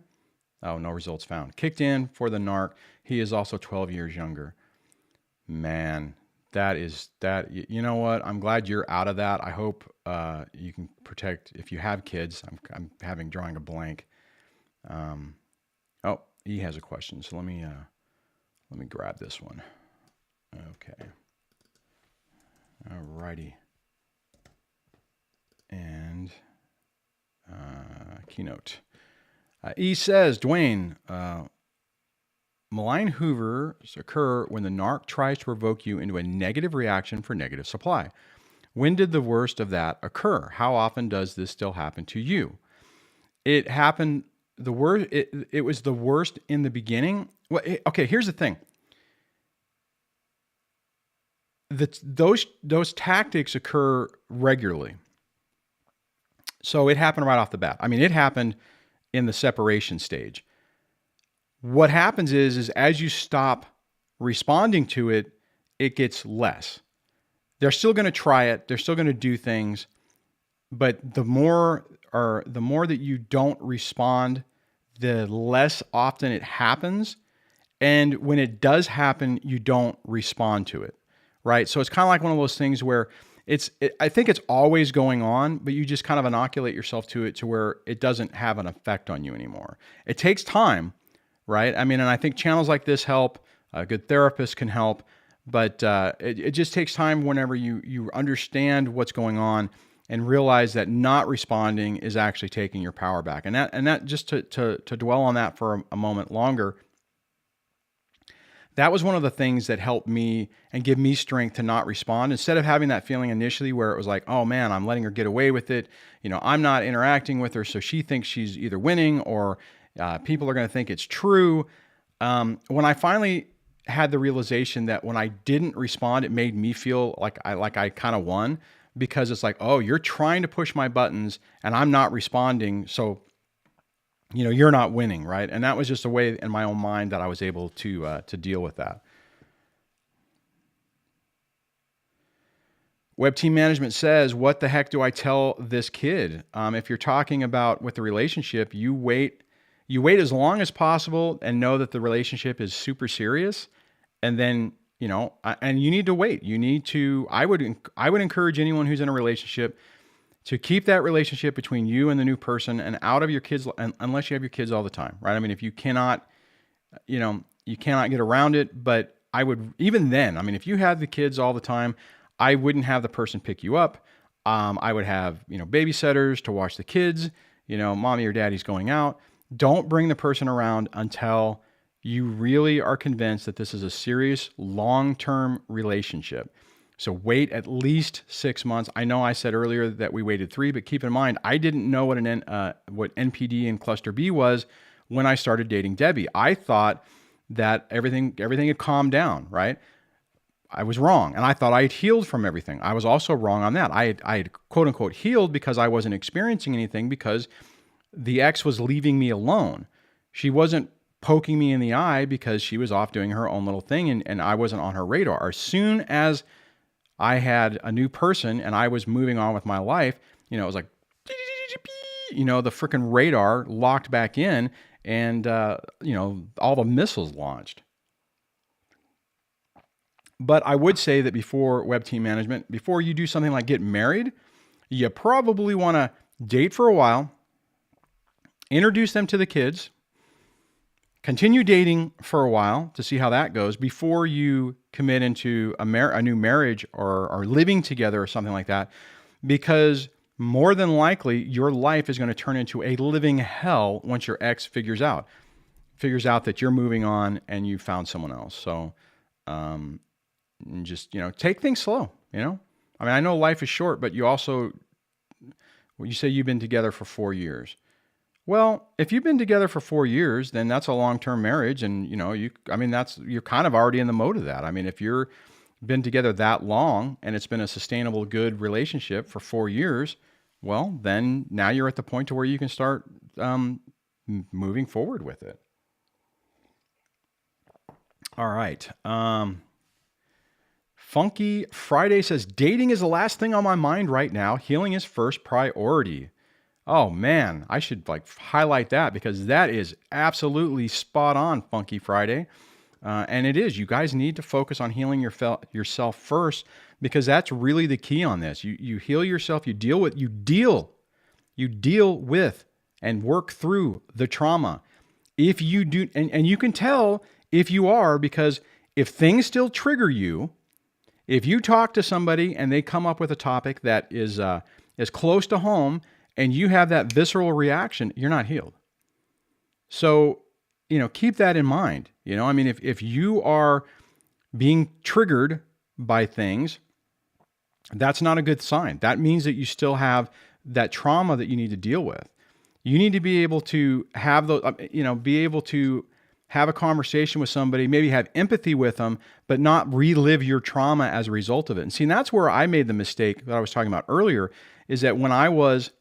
Oh, no results found. Kicked in for the narc. He is also 12 years younger. Man, You know what? I'm glad you're out of that. I hope you can protect if you have kids. I'm drawing a blank. Oh, he has a question. So let me grab this one. Okay. Alrighty. And keynote. E says, Duane, malign Hoovers occur when the narc tries to provoke you into a negative reaction for negative supply. When did the worst of that occur? How often does this still happen to you? It happened the worst. It was the worst in the beginning. Well, okay. Here's the thing. Those tactics occur regularly. So it happened right off the bat. I mean, it happened in the separation stage. What happens is as you stop responding to it, it gets less. They're still going to try it. They're still going to do things, but the more that you don't respond, the less often it happens. And when it does happen, you don't respond to it, right? So it's kind of like one of those things where I think it's always going on, but you just kind of inoculate yourself to it to where it doesn't have an effect on you anymore. It takes time, right? I mean, and I think channels like this help. A good therapist can help, but it just takes time whenever you understand what's going on and realize that not responding is actually taking your power back. And that just to dwell on that for a moment longer, that was one of the things that helped me and give me strength to not respond. Instead of having that feeling initially where it was like, oh man, I'm letting her get away with it. You know, I'm not interacting with her, so she thinks she's either winning or people are going to think it's true. When I finally had the realization that when I didn't respond, it made me feel like I kind of won, because it's like, oh, you're trying to push my buttons and I'm not responding. So, you know, you're not winning, right? And that was just a way in my own mind that I was able to deal with that. Web Team Management says, what the heck do I tell this kid? If you're talking about with the relationship, you wait as long as possible and know that the relationship is super serious. And then, you know, and you need to wait. You need to, I would encourage anyone who's in a relationship to keep that relationship between you and the new person and out of your kids, unless you have your kids all the time, right? I mean, if you cannot, you know, you cannot get around it, but I would, even then, I mean, if you had the kids all the time, I wouldn't have the person pick you up. I would have, you know, babysitters to watch the kids, you know, mommy or daddy's going out. Don't bring the person around until you really are convinced that this is a serious long-term relationship. So wait at least 6 months. I know I said earlier that we waited 3, but keep in mind, I didn't know what what NPD and cluster B was when I started dating Debbie. I thought that everything had calmed down, right? I was wrong. And I thought I had healed from everything. I was also wrong on that. I had quote unquote healed because I wasn't experiencing anything, because the ex was leaving me alone. She wasn't poking me in the eye because she was off doing her own little thing, and I wasn't on her radar. As soon as I had a new person and I was moving on with my life, you know, it was like, you know, the freaking radar locked back in, and, you know, all the missiles launched. But I would say that before Web Team Management, before you do something like get married, you probably want to date for a while, introduce them to the kids, continue dating for a while to see how that goes before you commit into a new marriage or living together or something like that, because more than likely your life is going to turn into a living hell once your ex figures out that you're moving on and you found someone else. So just, you know, take things slow, you know? I mean, I know life is short, but you also, you say you've been together for 4 years. Well, if you've been together for 4 years, then that's a long-term marriage. And, you know, you're kind of already in the mode of that. I mean, if you're been together that long and it's been a sustainable, good relationship for 4 years, well, then now you're at the point to where you can start moving forward with it. All right. Funky Friday says, dating is the last thing on my mind right now. Healing is first priority. Oh man, I should like highlight that because that is absolutely spot on, Funky Friday. And it is. You guys need to focus on healing yourself first, because that's really the key on this. You heal yourself. You deal with and work through the trauma. If you do, and you can tell if you are, because if things still trigger you, if you talk to somebody and they come up with a topic that is close to home and you have that visceral reaction, you're not healed. So, keep that in mind. I mean, if you are being triggered by things, that's not a good sign. That means that you still have that trauma that you need to deal with. You need to be able to have those, be able to have a conversation with somebody, maybe have empathy with them, but not relive your trauma as a result of it. And see, that's where I made the mistake that I was talking about earlier, is that when I was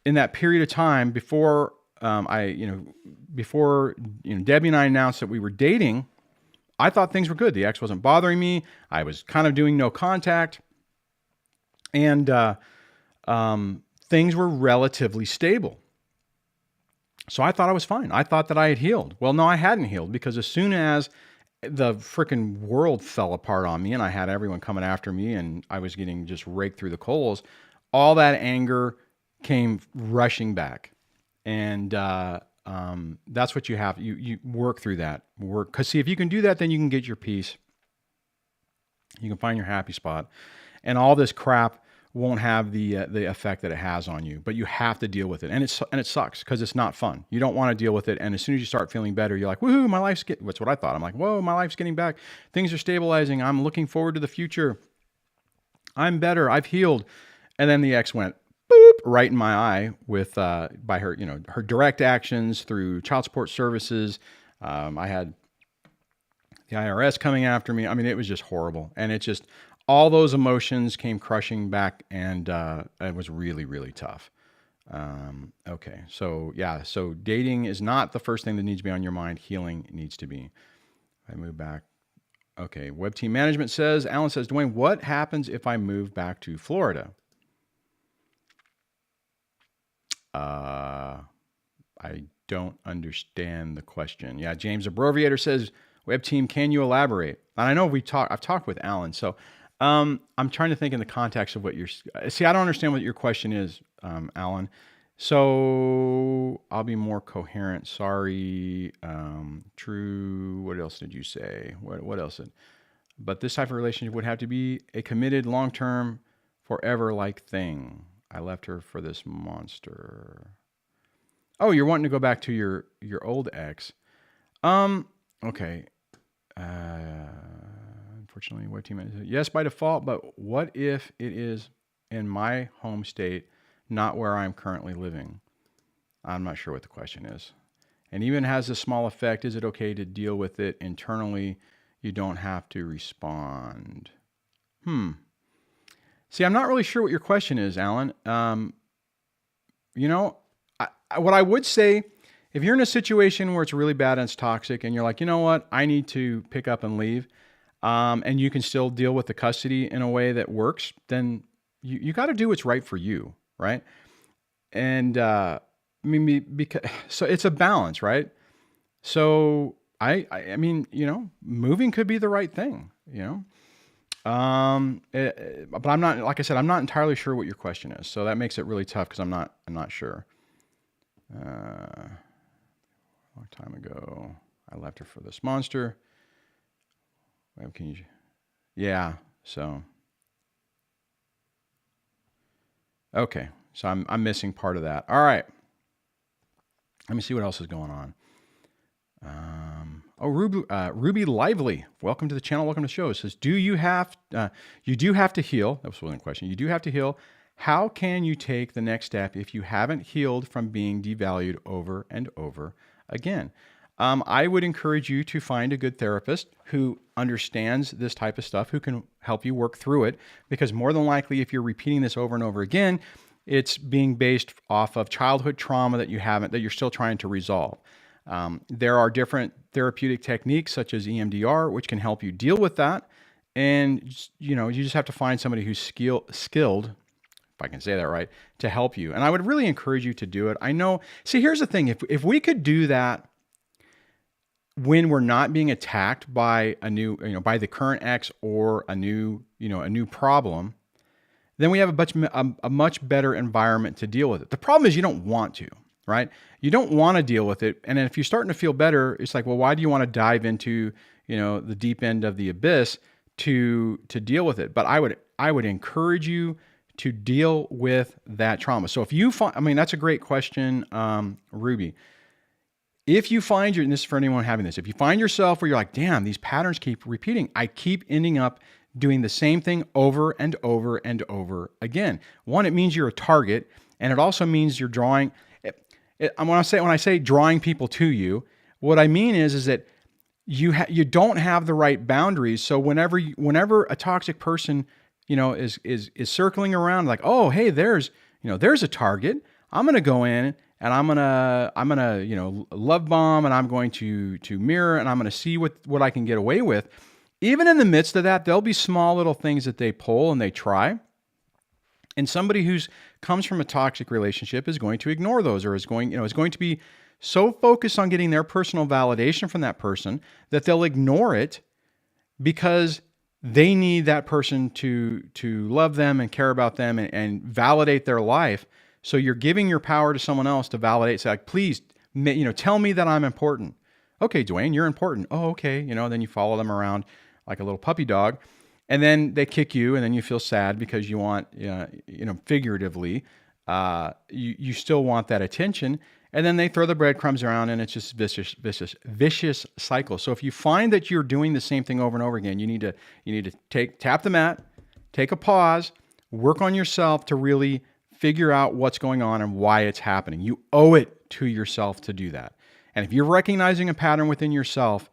in that period of time before Debbie and I announced that we were dating, I thought things were good. The ex wasn't bothering me. I was kind of doing no contact, and things were relatively stable. So I thought I was fine. I thought that I had healed. Well, no, I hadn't healed, because as soon as the freaking world fell apart on me and I had everyone coming after me and I was getting just raked through the coals, all that anger came rushing back. And that's what you have. You work through that. Because see, if you can do that, then you can get your peace. You can find your happy spot. And all this crap won't have the effect that it has on you, but you have to deal with it. And it sucks, because it's not fun. You don't want to deal with it. And as soon as you start feeling better, you're like, woohoo, my life's getting, that's what I thought. I'm like, whoa, my life's getting back. Things are stabilizing. I'm looking forward to the future. I'm better. I've healed. And then the ex went boop right in my eye with, by her, her direct actions through child support services. I had the IRS coming after me. I mean, it was just horrible. And it just, all those emotions came crushing back, and it was really, really tough. Okay, so yeah, so dating is not the first thing that needs to be on your mind. Healing needs to be. I move back. Okay, Web Team Management says, Alan says, Duane, what happens if I move back to Florida? I don't understand the question. Yeah, James Abbreviator says, Web Team, can you elaborate? And I know I've talked with Alan, so I'm trying to think in the context of what see, I don't understand what your question is, Alan. So I'll be more coherent. Sorry. True. What else did you say? What else? But this type of relationship would have to be a committed, long-term, forever-like thing. I left her for this monster. Oh, you're wanting to go back to your old ex. Okay. Unfortunately, what team is it? Yes, by default, but what if it is in my home state, not where I'm currently living? I'm not sure what the question is. And even has a small effect, is it okay to deal with it internally? You don't have to respond. See, I'm not really sure what your question is, Alan. What I would say, if you're in a situation where it's really bad and it's toxic and you're like, you know what, I need to pick up and leave, and you can still deal with the custody in a way that works, then you got to do what's right for you, right? And so it's a balance, right? So I mean, moving could be the right thing, but I'm not, like I said, I'm not entirely sure what your question is. So that makes it really tough, because I'm not sure. A long time ago, I left her for this monster. Yeah. So, okay. So I'm missing part of that. All right. Let me see what else is going on. Ruby Lively, welcome to the channel. Welcome to the show. It says, you do have to heal. That was one question. You do have to heal. How can you take the next step if you haven't healed from being devalued over and over again? I would encourage you to find a good therapist who understands this type of stuff, who can help you work through it, because more than likely, if you're repeating this over and over again, it's being based off of childhood trauma that you're still trying to resolve. There are different therapeutic techniques such as EMDR, which can help you deal with that. And, you just have to find somebody who's skilled, if I can say that right, to help you. And I would really encourage you to do it. I know, see, here's the thing. If we could do that when we're not being attacked by by the current ex or a new problem, then we have a much better environment to deal with it. The problem is you don't want to, right? You don't want to deal with it. And then if you're starting to feel better, it's like, well, why do you want to dive into, the deep end of the abyss to deal with it? But I would encourage you to deal with that trauma. So if you find, that's a great question, Ruby. If you find and this is for anyone having this, if you find yourself where you're like, damn, these patterns keep repeating, I keep ending up doing the same thing over and over and over again. One, it means you're a target, and it also means you're drawing. When I say drawing people to you, what I mean is that you don't have the right boundaries. So whenever a toxic person, is circling around, like, oh, hey, there's a target. I'm gonna go in and I'm gonna love bomb, and I'm going to mirror, and I'm gonna see what I can get away with. Even in the midst of that, there'll be small little things that they pull and they try. And somebody who's comes from a toxic relationship is going to ignore those, or is going to be so focused on getting their personal validation from that person that they'll ignore it because they need that person to love them and care about them and validate their life. So you're giving your power to someone else to validate. Say, like, please, tell me that I'm important. Okay, Duane, you're important. Oh, okay. Then you follow them around like a little puppy dog, and then they kick you, and then you feel sad because you want, figuratively, you still want that attention, and then they throw the breadcrumbs around, and it's just vicious cycle. So if you find that you're doing the same thing over and over again, you need to tap the mat, take a pause, work on yourself to really figure out what's going on and why it's happening. You owe it to yourself to do that. And if you're recognizing a pattern within yourself,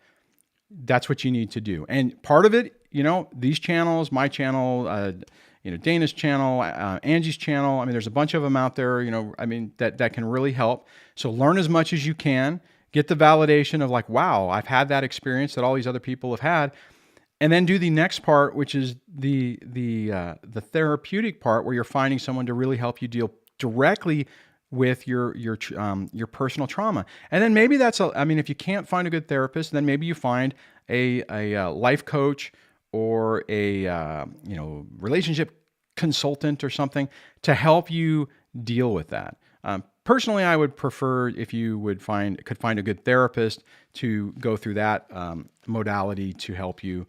that's what you need to do. And part of it, these channels, my channel, Dana's channel, Angie's channel. There's a bunch of them out there, that can really help. So learn as much as you can, get the validation of like, wow, I've had that experience that all these other people have had. And then do the next part, which is the therapeutic part, where you're finding someone to really help you deal directly with your personal trauma. And then maybe if you can't find a good therapist, then maybe you find a life coach or a relationship consultant or something to help you deal with that. Personally, I would prefer if you could find a good therapist to go through that modality to help you,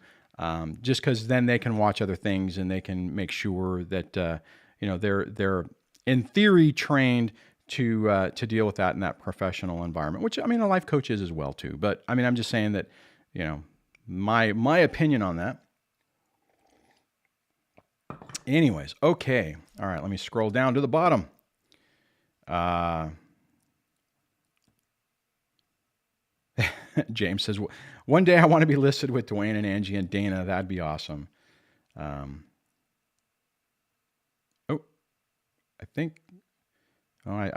just because then they can watch other things and they can make sure that they're in theory trained to deal with that in that professional environment, which a life coach is as well too. But I'm just saying that my opinion on that. Anyways, okay, all right. Let me scroll down to the bottom. James says, one day I want to be listed with Duane and Angie and Dana. That'd be awesome. I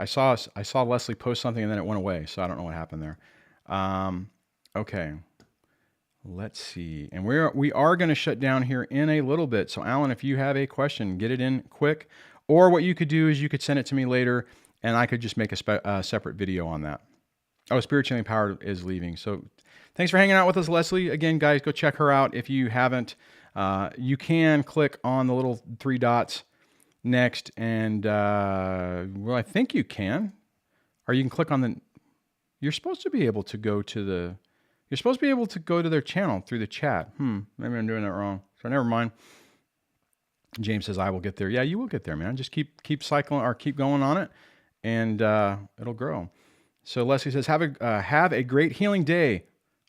saw Leslie post something and then it went away. So I don't know what happened there. Okay. Let's see. And we are going to shut down here in a little bit. So Alan, if you have a question, get it in quick. Or what you could do is you could send it to me later and I could just make a separate video on that. Oh, Spiritually Empowered is leaving. So thanks for hanging out with us, Leslie. Again, guys, go check her out. If you haven't, you can click on the little 3 dots next. And, I think you can, or you can click on you're supposed to be able to go to their channel through the chat. Maybe I'm doing that wrong. So never mind. James says, I will get there. Yeah, you will get there, man. Just keep cycling or keep going on it and, it'll grow. So Leslie says, have a great healing day.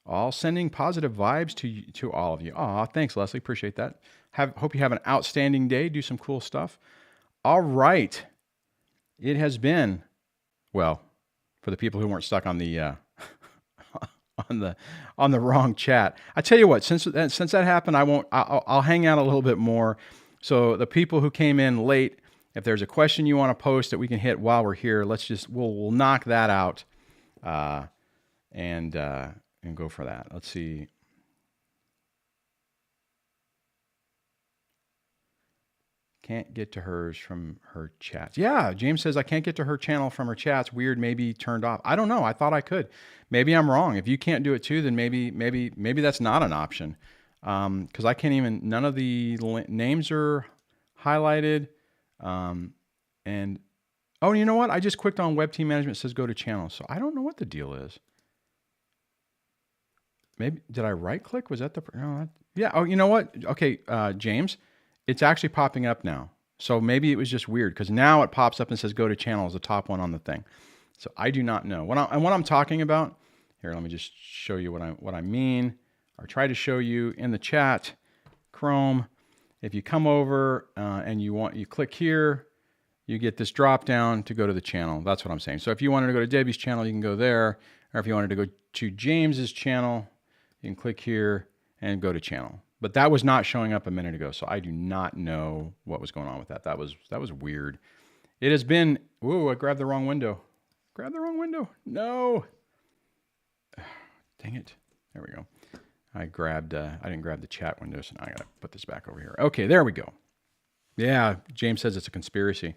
All sending positive vibes to all of you. Aw, thanks, Leslie. Appreciate that. Hope you have an outstanding day. Do some cool stuff. All right. It has been, well, for the people who weren't stuck on the on the wrong chat. I tell you what, since that happened, I'll hang out a little bit more. So the people who came in late, if there's a question you want to post that we can hit while we're here, we'll knock that out, and go for that. Let's see. can't get to hers from her chats. Yeah, James says I can't get to her channel from her chats. Weird, maybe turned off. I don't know. I thought I could. Maybe I'm wrong. If you can't do it too, then maybe that's not an option. Because I can't even. None of the names are highlighted. And oh, you know what? I just clicked on Web Team Management. It says go to channel. So I don't know what the deal is. Maybe did I right click? Was that the no? Yeah. Oh, you know what? Okay, James. It's actually popping up now. So maybe it was just weird because now it pops up and says go to channel as the top one on the thing. So I do not know. What I'm talking about, here, let me just show you what I mean, or try to show you in the chat, Chrome. If you come over and you click here, you get this drop down to go to the channel. That's what I'm saying. So if you wanted to go to Debbie's channel, you can go there. Or if you wanted to go to James's channel, you can click here and go to channel. But that was not showing up a minute ago, so I do not know what was going on with that. That was weird. It has been. Whoa! I grabbed the wrong window. Grab the wrong window. No. Dang it. There we go. I didn't grab the chat window, so now I gotta put this back over here. Okay, there we go. Yeah, James says it's a conspiracy.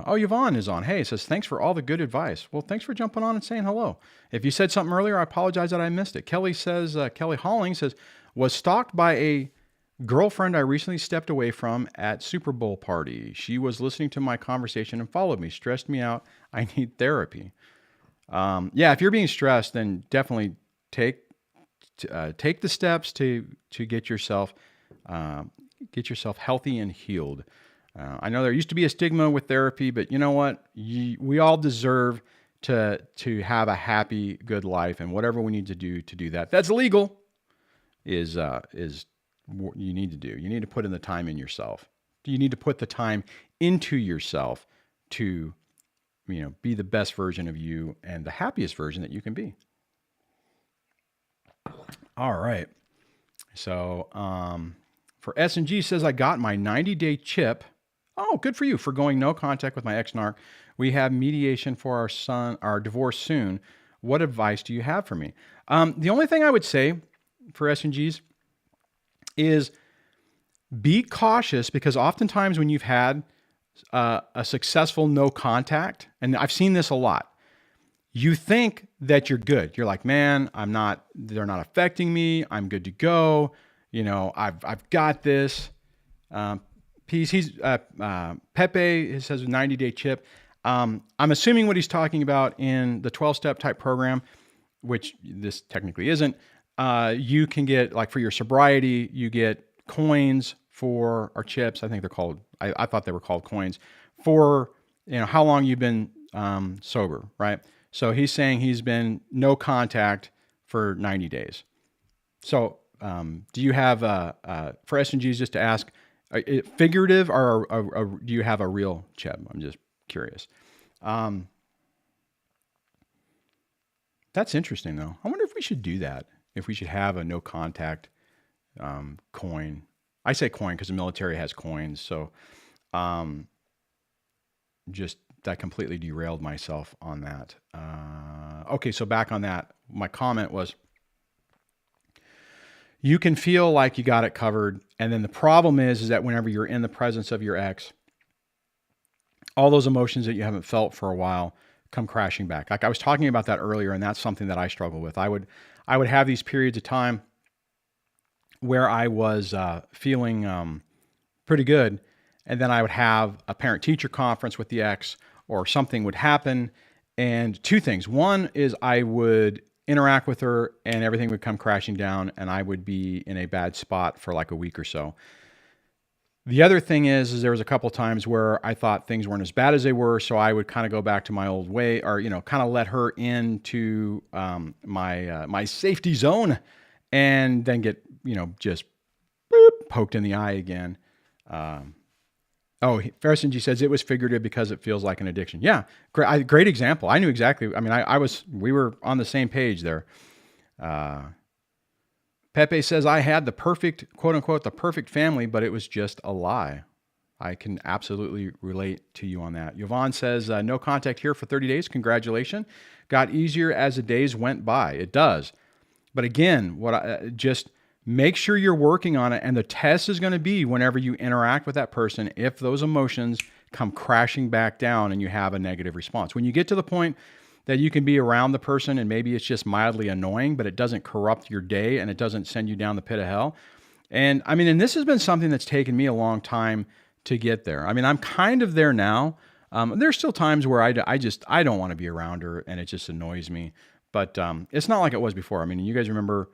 Yvonne is on. Hey, it says, thanks for all the good advice. Well, thanks for jumping on and saying hello. If you said something earlier, I apologize that I missed it. Kelly Halling says, was stalked by a girlfriend I recently stepped away from at Super Bowl party. She was listening to my conversation and followed me, stressed me out. I need therapy. Yeah, if you're being stressed, then definitely take the steps to get yourself healthy and healed. I know there used to be a stigma with therapy, but you know what? We all deserve to have a happy, good life, and whatever we need to do that. That's legal. Is what you need to do. You need to put in the time in yourself. You need to put the time into yourself to, be the best version of you and the happiest version that you can be. All right. So for S&G says, I got my 90-day chip. Oh, good for you for going no contact with my ex-narc. We have mediation for our divorce soon. What advice do you have for me? The only thing I would say for S&Gs is be cautious, because oftentimes when you've had a successful no contact, and I've seen this a lot, you think that you're good. You're like, man, they're not affecting me. I'm good to go. I've got this. Pepe says 90-day chip. I'm assuming what he's talking about in the 12-step type program, which this technically isn't. You can get, like, for your sobriety, you get coins for, or chips. I think they're called, I thought they were called coins for, how long you've been sober, right? So he's saying he's been no contact for 90 days. So do you have, for S&Gs, just to ask, figurative or do you have a real chip? I'm just curious. That's interesting, though. I wonder if we should do that. If we should have a no contact coin. I say coin because the military has coins. So just that completely derailed myself on that. Okay, so back on that. My comment was, you can feel like you got it covered. And then the problem is that whenever you're in the presence of your ex, all those emotions that you haven't felt for a while come crashing back. Like I was talking about that earlier, and that's something that I struggle with. I would have these periods of time where I was feeling pretty good, and then I would have a parent-teacher conference with the ex, or something would happen, and two things. One is I would interact with her, and everything would come crashing down, and I would be in a bad spot for like a week or so. The other thing is there was a couple of times where I thought things weren't as bad as they were, so I would kind of go back to my old way, or kind of let her into my safety zone, and then get just poked in the eye again. Ferrison says it was figurative because it feels like an addiction. Yeah, great example. I knew exactly. I mean, we were on the same page there. Pepe says, I had the perfect, quote unquote, the perfect family, but it was just a lie. I can absolutely relate to you on that. Yvonne says, no contact here for 30 days. Congratulations. Got easier as the days went by. It does. But again, just make sure you're working on it. And the test is going to be whenever you interact with that person, if those emotions come crashing back down and you have a negative response. When you get to the point that you can be around the person and maybe it's just mildly annoying, but it doesn't corrupt your day and it doesn't send you down the pit of hell. And I mean, and this has been something that's taken me a long time to get there. I mean, I'm kind of there now. There's still times where I don't want to be around her and it just annoys me. But it's not like it was before. I mean, you guys remember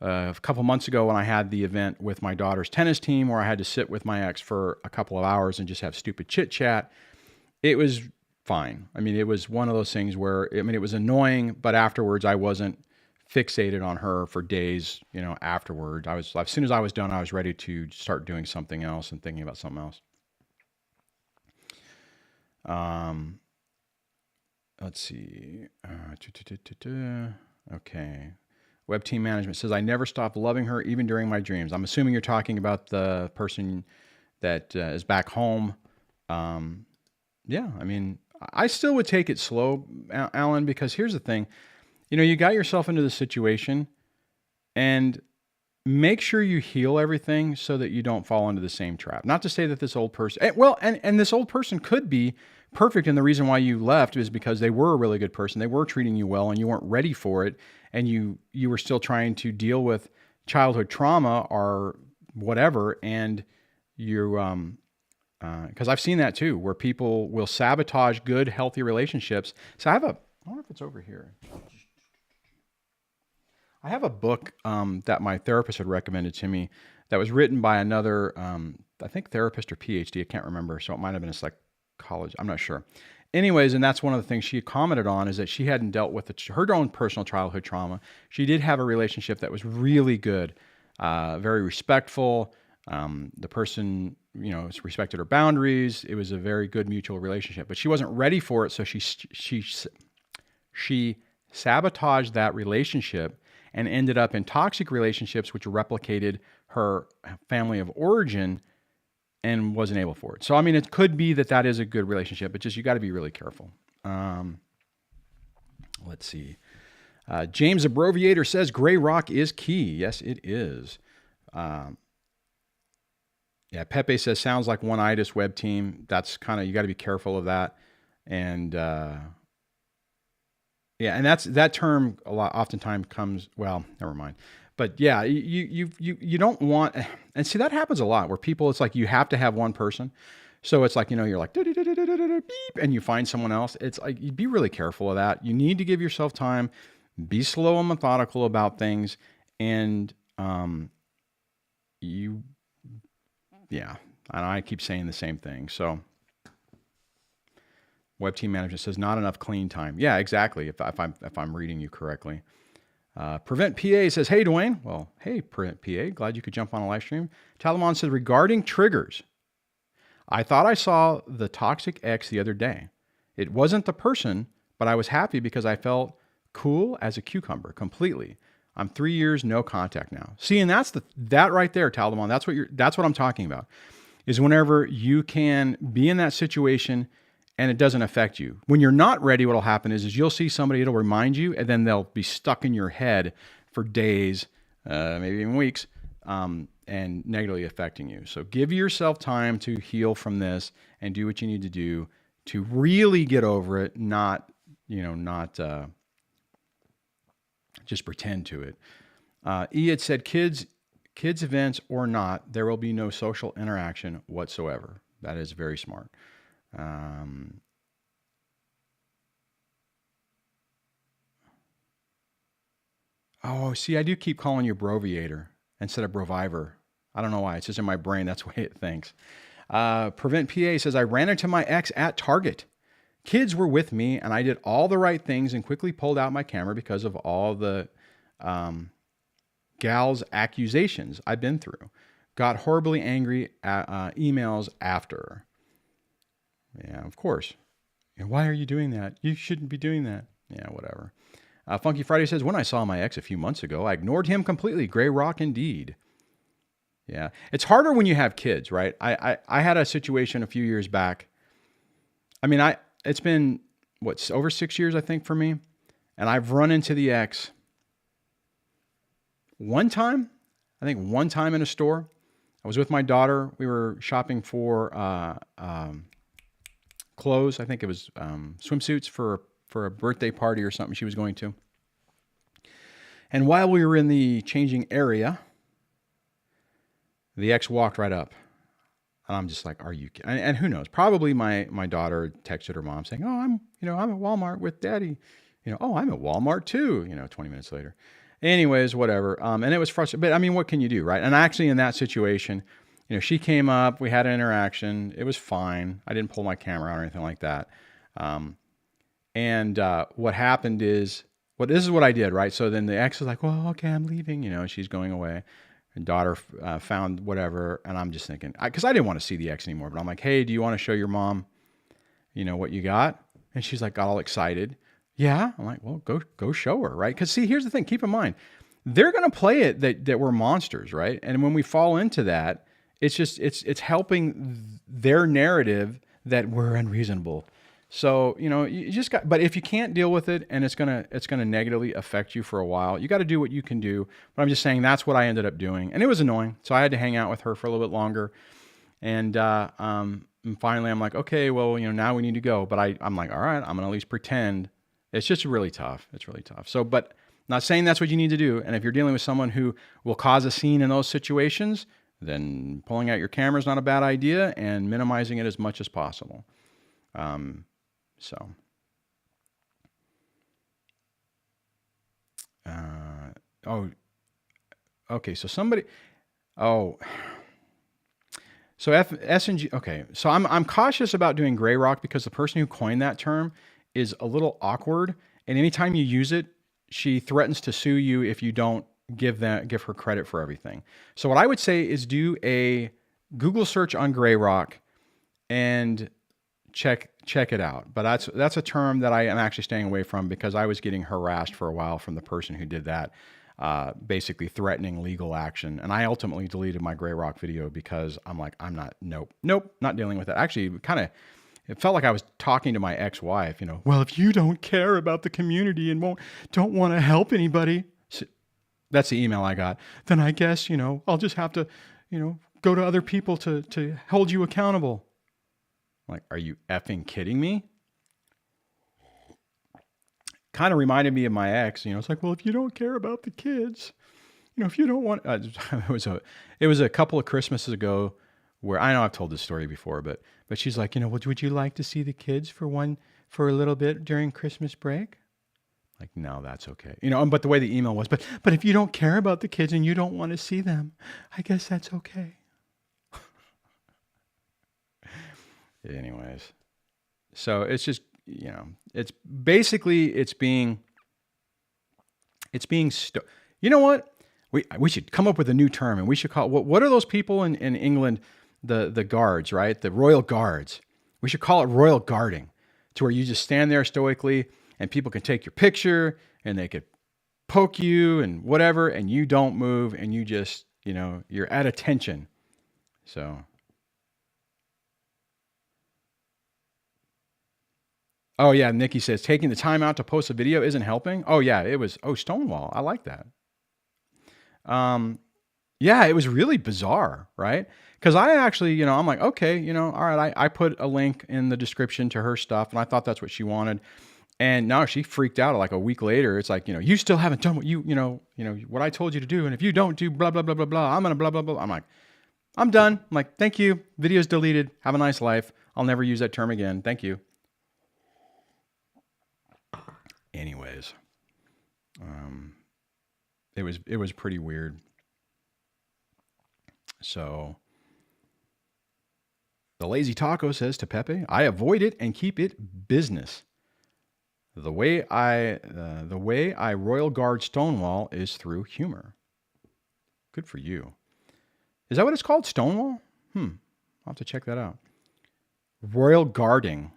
a couple months ago when I had the event with my daughter's tennis team where I had to sit with my ex for a couple of hours and just have stupid chit chat. It was fine. I mean, it was one of those things where, I mean, it was annoying, but afterwards I wasn't fixated on her for days, afterward. As soon as I was done, I was ready to start doing something else and thinking about something else. Let's see. Okay. Web team management says, I never stopped loving her even during my dreams. I'm assuming you're talking about the person that is back home. Yeah, I mean, I still would take it slow, Alan, because here's the thing. You got yourself into the situation and make sure you heal everything so that you don't fall into the same trap. Not to say that this old person, and this old person could be perfect. And the reason why you left is because they were a really good person. They were treating you well and you weren't ready for it. And you were still trying to deal with childhood trauma or whatever. And you, because I've seen that too, where people will sabotage good, healthy relationships. So I wonder if it's over here. I have a book that my therapist had recommended to me that was written by another, I think therapist or PhD, I can't remember. So it might have been a psychologist, I'm not sure. Anyways, and that's one of the things she commented on is that she hadn't dealt with her own personal childhood trauma. She did have a relationship that was really good, very respectful. The person, respected her boundaries. It was a very good mutual relationship, but she wasn't ready for it. So she sabotaged that relationship and ended up in toxic relationships, which replicated her family of origin and wasn't able for it. So, I mean, it could be that is a good relationship, but just, you got to be really careful. Let's see. James Abroviator says, gray rock is key. Yes, it is. Yeah, Pepe says, sounds like one-itis web team. That's kind of, you got to be careful of that. And, yeah, and that term oftentimes comes, well, never mind. But yeah, you don't want, and see, that happens a lot where people, it's like you have to have one person. So it's like, you're like, beep, and you find someone else. It's like, you be really careful of that. You need to give yourself time, be slow and methodical about things. And yeah, and I keep saying the same thing. So Web team manager says not enough clean time. Yeah, exactly. If I'm reading you correctly. Prevent PA says, hey, Duane. Well, hey, Prevent PA. Glad you could jump on a live stream. Talamon says, regarding triggers, I thought I saw the toxic ex the other day. It wasn't the person, but I was happy because I felt cool as a cucumber completely. I'm 3 years, no contact now. See, and that right there, Talamon, that's what I'm talking about, is whenever you can be in that situation and it doesn't affect you. When you're not ready, what'll happen is you'll see somebody, it'll remind you, and then they'll be stuck in your head for days, maybe even weeks, and negatively affecting you. So give yourself time to heal from this and do what you need to do to really get over it, not just pretend to it. E had said, kids events or not, there will be no social interaction whatsoever. That is very smart. Oh, see, I do keep calling you Broviator instead of Broviver. I don't know why. It's just in my brain. That's the way it thinks. Prevent PA says, I ran into my ex at Target. Kids were with me, and I did all the right things and quickly pulled out my camera because of all the gal's accusations I've been through. Got horribly angry at emails after. Yeah, of course. Why are you doing that? You shouldn't be doing that. Yeah, whatever. Funky Friday says, when I saw my ex a few months ago, I ignored him completely. Gray rock indeed. Yeah. It's harder when you have kids, right? I had a situation a few years back. I mean, it's been, over 6 years, I think, for me. And I've run into the ex one time, I think one time in a store. I was with my daughter. We were shopping for clothes. I think it was swimsuits for a birthday party or something she was going to. And while we were in the changing area, the ex walked right up. And I'm just like, are you kidding? And who knows? Probably my daughter texted her mom saying, oh, I'm at Walmart with daddy. Oh, I'm at Walmart too, 20 minutes later. Anyways, whatever. And it was frustrating. But I mean, what can you do, right? And actually in that situation, she came up, we had an interaction. It was fine. I didn't pull my camera out or anything like that. And what happened is, this is what I did, right? So then the ex was like, well, okay, I'm leaving, she's going away. And daughter found whatever. And I'm just thinking, because I didn't want to see the ex anymore, but I'm like, hey, do you want to show your mom, what you got? And she's like, got all excited. Yeah. I'm like, well, go show her, right? Because see, here's the thing. Keep in mind, they're going to play it that we're monsters, right? And when we fall into that, it's just it's helping their narrative that we're unreasonable. So you just got. But if you can't deal with it and it's gonna negatively affect you for a while, you got to do what you can do. But I'm just saying that's what I ended up doing, and it was annoying. So I had to hang out with her for a little bit longer, and finally I'm like, okay, well now we need to go. But I'm like, all right, I'm gonna at least pretend. It's just really tough. It's really tough. So, but not saying that's what you need to do. And if you're dealing with someone who will cause a scene in those situations, then pulling out your camera is not a bad idea and minimizing it as much as possible. Okay. So somebody, so S&G, okay. So I'm cautious about doing gray rock because the person who coined that term is a little awkward. And anytime you use it, she threatens to sue you if you don't give her credit for everything. So what I would say is do a Google search on gray rock and check it out. But that's a term that I am actually staying away from because I was getting harassed for a while from the person who did that, basically threatening legal action. And I ultimately deleted my gray rock video because I'm like, nope, not dealing with it. Actually, it felt like I was talking to my ex-wife, well, if you don't care about the community and don't want to help anybody, that's the email I got, then I guess, I'll just have to, go to other people to hold you accountable. I'm like, are you effing kidding me? Kind of reminded me of my ex, it's like, well, if you don't care about the kids, if you don't want, it was a couple of Christmases ago where I know I've told this story before, but she's like, would you like to see the kids for a little bit during Christmas break? Like, no, that's okay. But the way the email was, but if you don't care about the kids and you don't want to see them, I guess that's okay. Anyways, so it's just, it's basically, you know what? We should come up with a new term and we should call it, what are those people in England, the guards, right? The royal guards. We should call it royal guarding, to where you just stand there stoically and people can take your picture and they could poke you and whatever, and you don't move and you just, you're at attention. So. Oh yeah, Nikki says taking the time out to post a video isn't helping. Oh yeah, it was. Oh, Stonewall. I like that. Yeah, it was really bizarre, right? Because I actually, I'm like, okay, all right. I put a link in the description to her stuff, and I thought that's what she wanted. And now she freaked out. Like a week later, it's like, you still haven't done what what I told you to do, and if you don't do blah blah blah blah blah, I'm gonna blah blah blah. I'm like, I'm done. I'm like, thank you. Video's deleted. Have a nice life. I'll never use that term again. Thank you. Anyways, it was pretty weird. So the Lazy Taco says to Pepe, I avoid it and keep it business. The way I royal guard Stonewall is through humor. Good for you. Is that what it's called? Stonewall? I'll have to check that out. Royal guarding.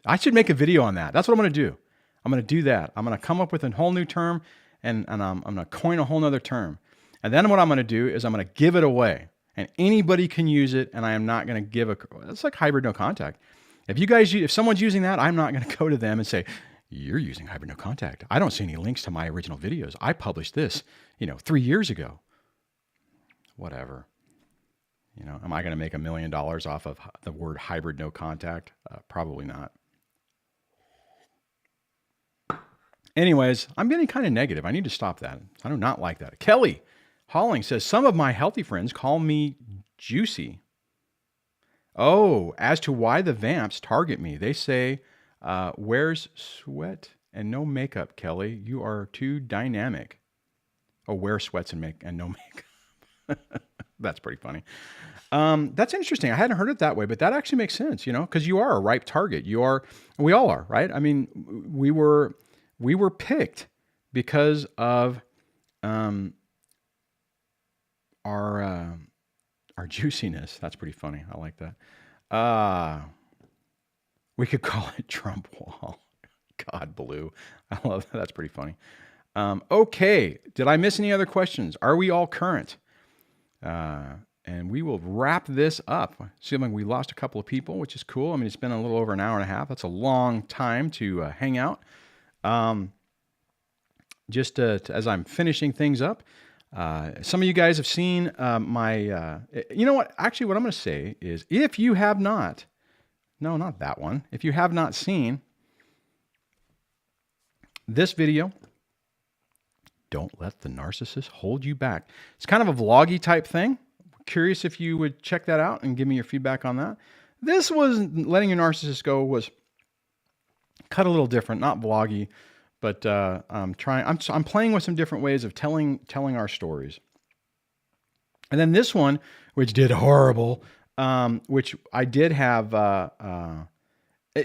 I should make a video on that. That's what I'm going to do. I'm going to do that. I'm going to come up with a whole new term and I'm going to coin a whole nother term. And then what I'm going to do is I'm going to give it away and anybody can use it. And I am not going to give it's like hybrid no contact. If someone's using that, I'm not going to go to them and say, you're using hybrid no contact. I don't see any links to my original videos. I published this, 3 years ago. whatever. You know, am I going to make $1 million off of the word hybrid no contact? Probably not. Anyways, I'm getting kind of negative. I need to stop that. I do not like that. Kelly Halling says, some of my healthy friends call me juicy. Oh, as to why the vamps target me. They say, wears sweat and no makeup, Kelly. You are too dynamic. Oh, wear sweats and no makeup. That's pretty funny. That's interesting. I hadn't heard it that way, but that actually makes sense, you know, because you are a ripe target. We all are, right? I mean, we were picked because of our juiciness. That's pretty funny. I like that. We could call it Trump Wall. God, Blue. I love that. That's pretty funny. Okay. Did I miss any other questions? Are we all current? And we will wrap this up. Assuming we lost a couple of people, which is cool. I mean, it's been a little over an hour and a half. That's a long time to hang out. Just as I'm finishing things up, some of you guys have seen my, you know what? Actually, what I'm going to say is if you have not, no, not that one. If you have not seen this video, don't let the narcissist hold you back. It's kind of a vloggy type thing. Curious if you would check that out and give me your feedback on that. This was letting your narcissist go was cut a little different, not vloggy, but I'm playing with some different ways of telling our stories. And then this one, which did horrible, which I did have.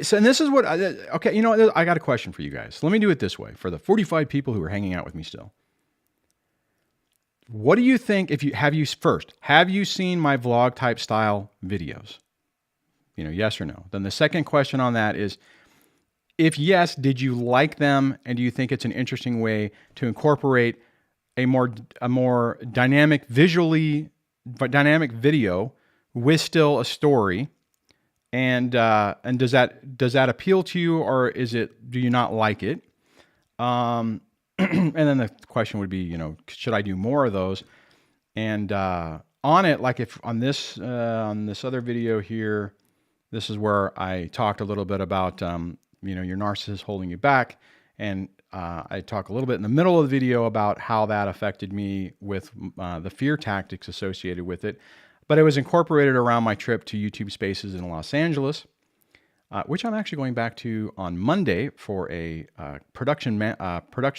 So, and this is what. Okay, you know what? I got a question for you guys. Let me do it this way for the 45 people who are hanging out with me still. What do you think? Have you seen my vlog type style videos? You know, yes or no. Then the second question on that is, if yes, did you like them, and do you think it's an interesting way to incorporate a more dynamic dynamic video with still a story? And does that appeal to you, or do you not like it? And then the question would be, you know, should I do more of those? And on it, like if on this other video here, this is where I talked a little bit about you know, your narcissist holding you back, and I talk a little bit in the middle of the video about how that affected me with the fear tactics associated with it. But it was incorporated around my trip to YouTube Spaces in Los Angeles, which I'm actually going back to on Monday for a production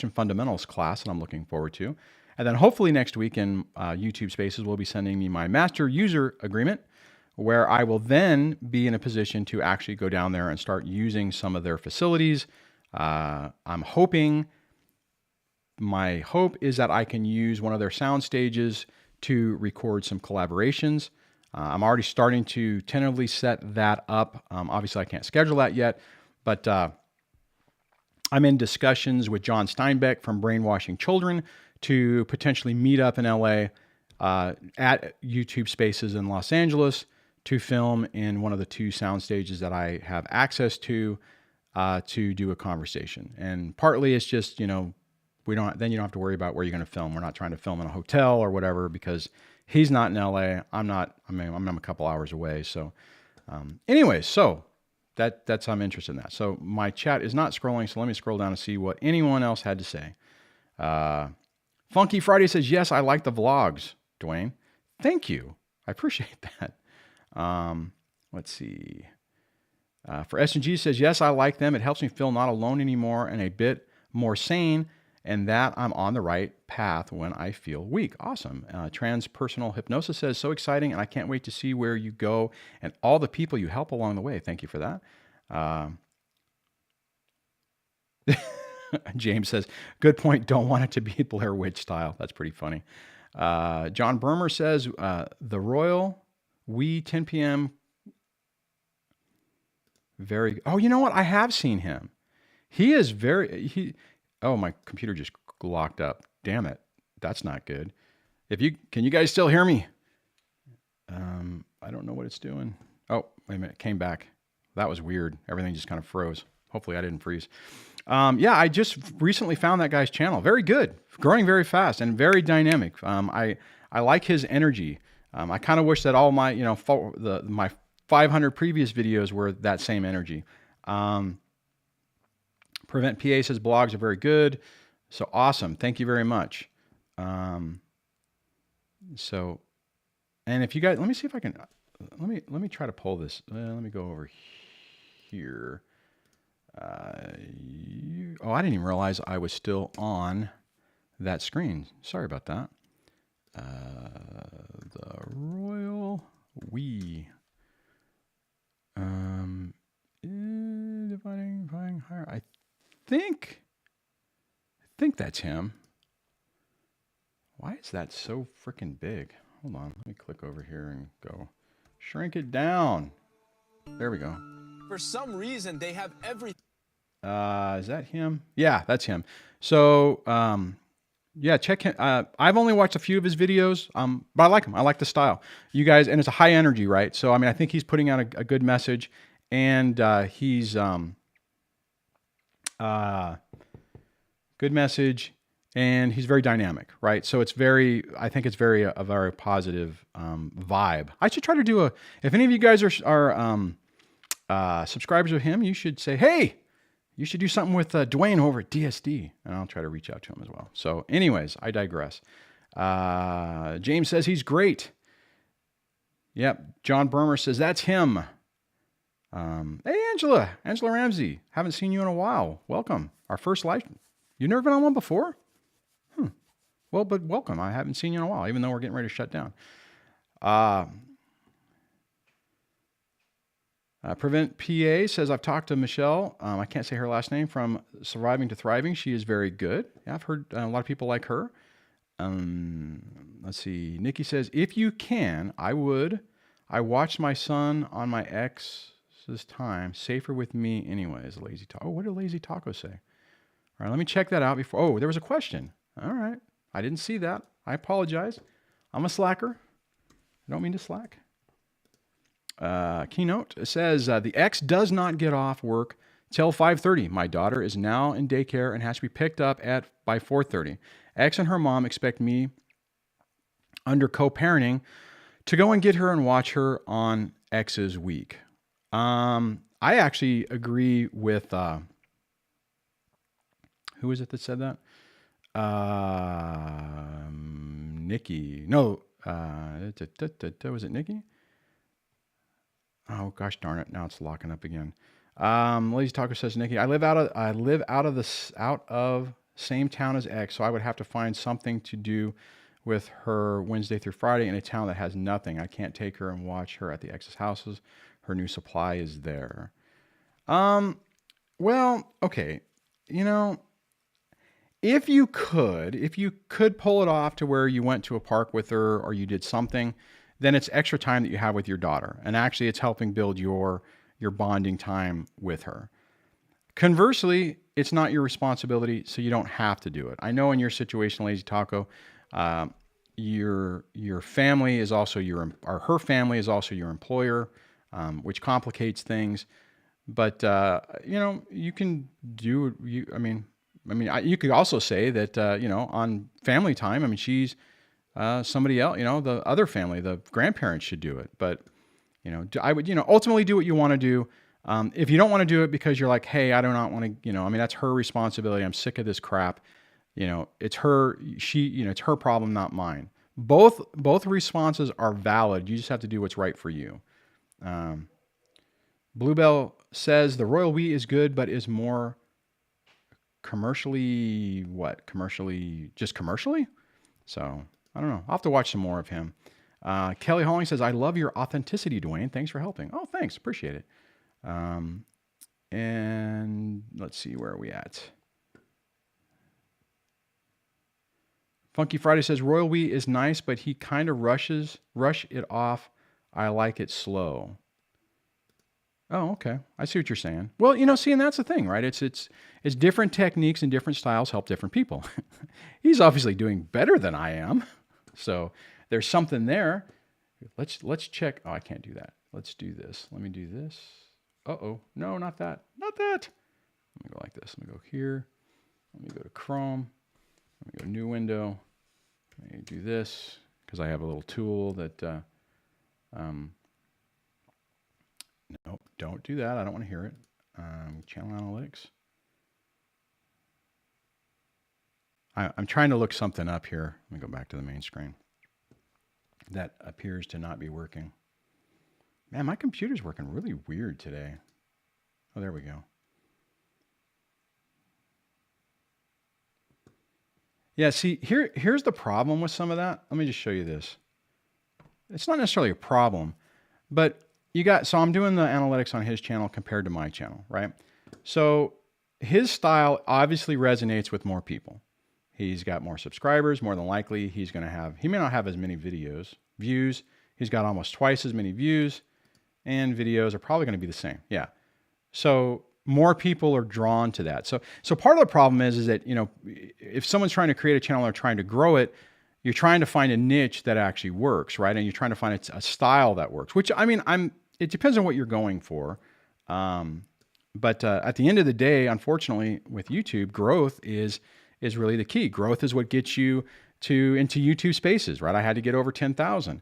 fundamentals class that I'm looking forward to. And then hopefully next week in YouTube Spaces will be sending me my master user agreement, where I will then be in a position to actually go down there and start using some of their facilities. My hope is that I can use one of their sound stages to record some collaborations. I'm already starting to tentatively set that up. Obviously, I can't schedule that yet, but I'm in discussions with John Steinbeck from Brainwashing Children to potentially meet up in LA at YouTube Spaces in Los Angeles to film in one of the 2 sound stages that I have access to do a conversation. And partly it's just, you know, you don't have to worry about where you're going to film. We're not trying to film in a hotel or whatever, because he's not in LA. I'm a couple hours away. So anyways, so that's, I'm interested in that. So my chat is not scrolling. So let me scroll down and see what anyone else had to say. Funky Friday says, yes, I like the vlogs, Duane. Thank you. I appreciate that. Let's see. For S&G says, yes, I like them. It helps me feel not alone anymore and a bit more sane, and that I'm on the right path when I feel weak. Awesome. Transpersonal Hypnosis says, so exciting, and I can't wait to see where you go and all the people you help along the way. Thank you for that. James says, good point. Don't want it to be Blair Witch style. That's pretty funny. John Burmer says, the Royal, 10 p.m. Oh, you know what? I have seen him. He is oh, my computer just locked up. Damn it. That's not good. Can you guys still hear me? I don't know what it's doing. Oh, wait a minute. It came back. That was weird. Everything just kind of froze. Hopefully I didn't freeze. Yeah, I just recently found that guy's channel. Very good. Growing very fast and very dynamic. I I like his energy. I kind of wish that all my, my 500 previous videos were that same energy. Prevent PA says blogs are very good. So awesome. Thank you very much. And if you guys, let me see if I can, let me try to pull this. Let me go over here. I didn't even realize I was still on that screen. Sorry about that. The Royal We. Dividing higher. I think that's him. Why is that so freaking big? Hold on. Let me click over here and go shrink it down. There we go. For some reason, they have everything. Is that him? Yeah, that's him. So, yeah, check him. I've only watched a few of his videos, but I like him. I like the style. You guys, and it's a high energy, right? So, I mean, I think he's putting out a good message, and he's good message, and he's very dynamic, right? So I think it's a very positive vibe. I should try to do if any of you guys are subscribers of him, you should say, hey, you should do something with Duane over at DSD, and I'll try to reach out to him as well. So anyways, I digress. James says he's great. Yep. John Burmer says that's him. Hey, Angela Ramsey. Haven't seen you in a while. Welcome. Our first live. You've never been on one before? Well, but welcome. I haven't seen you in a while, even though we're getting ready to shut down. Prevent PA says, I've talked to Michelle. I can't say her last name, from Surviving to Thriving. She is very good. Yeah, I've heard a lot of people like her. Let's see. Nikki says, if you can, I would. I watched my son on my ex's time. Safer with me anyways. Lazy Taco. Oh, what did Lazy Taco say? All right, let me check that out before. Oh, there was a question. All right. I didn't see that. I apologize. I'm a slacker. I don't mean to slack. Keynote says, the ex does not get off work till 5:30. My daughter is now in daycare and has to be picked up by 4:30. Ex and her mom expect me, under co-parenting, to go and get her and watch her on ex's week. I actually agree with, who is it that said that? Nikki. No, was it Nikki? Oh gosh darn it! Now it's locking up again. Lazy Taco says, Nikki, I live out of same town as ex, so I would have to find something to do with her Wednesday through Friday in a town that has nothing. I can't take her and watch her at the ex's houses. Her new supply is there. Well, okay, if you could pull it off to where you went to a park with her or you did something, then it's extra time that you have with your daughter. And actually it's helping build your bonding time with her. Conversely, it's not your responsibility, so you don't have to do it. I know in your situation, Lazy Taco, your family is also her family is also your employer, which complicates things. But, you can do, you could also say that, on family time, she's somebody else, the other family, the grandparents should do it. But, I would, ultimately do what you want to do. If you don't want to do it because you're like, hey, I do not want to, that's her responsibility. I'm sick of this crap. It's it's her problem, not mine. Both responses are valid. You just have to do what's right for you. Bluebell says the Royal We is good, but is more commercially. So I don't know. I'll have to watch some more of him. Kelly Halling says, I love your authenticity, Duane. Thanks for helping. Oh, thanks. Appreciate it. And let's see, where are we at? Funky Friday says, Royal We is nice, but he kind of rush it off. I like it slow. Oh, okay. I see what you're saying. Well, and that's the thing, right? It's different techniques and different styles help different people. He's obviously doing better than I am. So there's something there. Let's check. Oh, I can't do that. Let's do this. Let me do this. Uh-oh. No, not that. Not that. Let me go like this. Let me go here. Let me go to Chrome. Let me go new window. Let me do this. because I have a little tool that, no, don't do that. I don't want to hear it. Channel analytics. I'm trying to look something up here. Let me go back to the main screen. That appears to not be working. Man, my computer's working really weird today. Oh, there we go. Yeah, see, here's the problem with some of that. Let me just show you this. It's not necessarily a problem, but so I'm doing the analytics on his channel compared to my channel, right? So his style obviously resonates with more people. He's got more subscribers, more than likely. He may not have as many views. He's got almost twice as many views, and videos are probably going to be the same. Yeah. So more people are drawn to that. So part of the problem is that, you know, if someone's trying to create a channel or trying to grow it, you're trying to find a niche that actually works, right? And you're trying to find a style that works, which, I mean, it depends on what you're going for. But at the end of the day, unfortunately, with YouTube, growth is really the key. Growth is what gets you into YouTube spaces, right? I had to get over 10,000.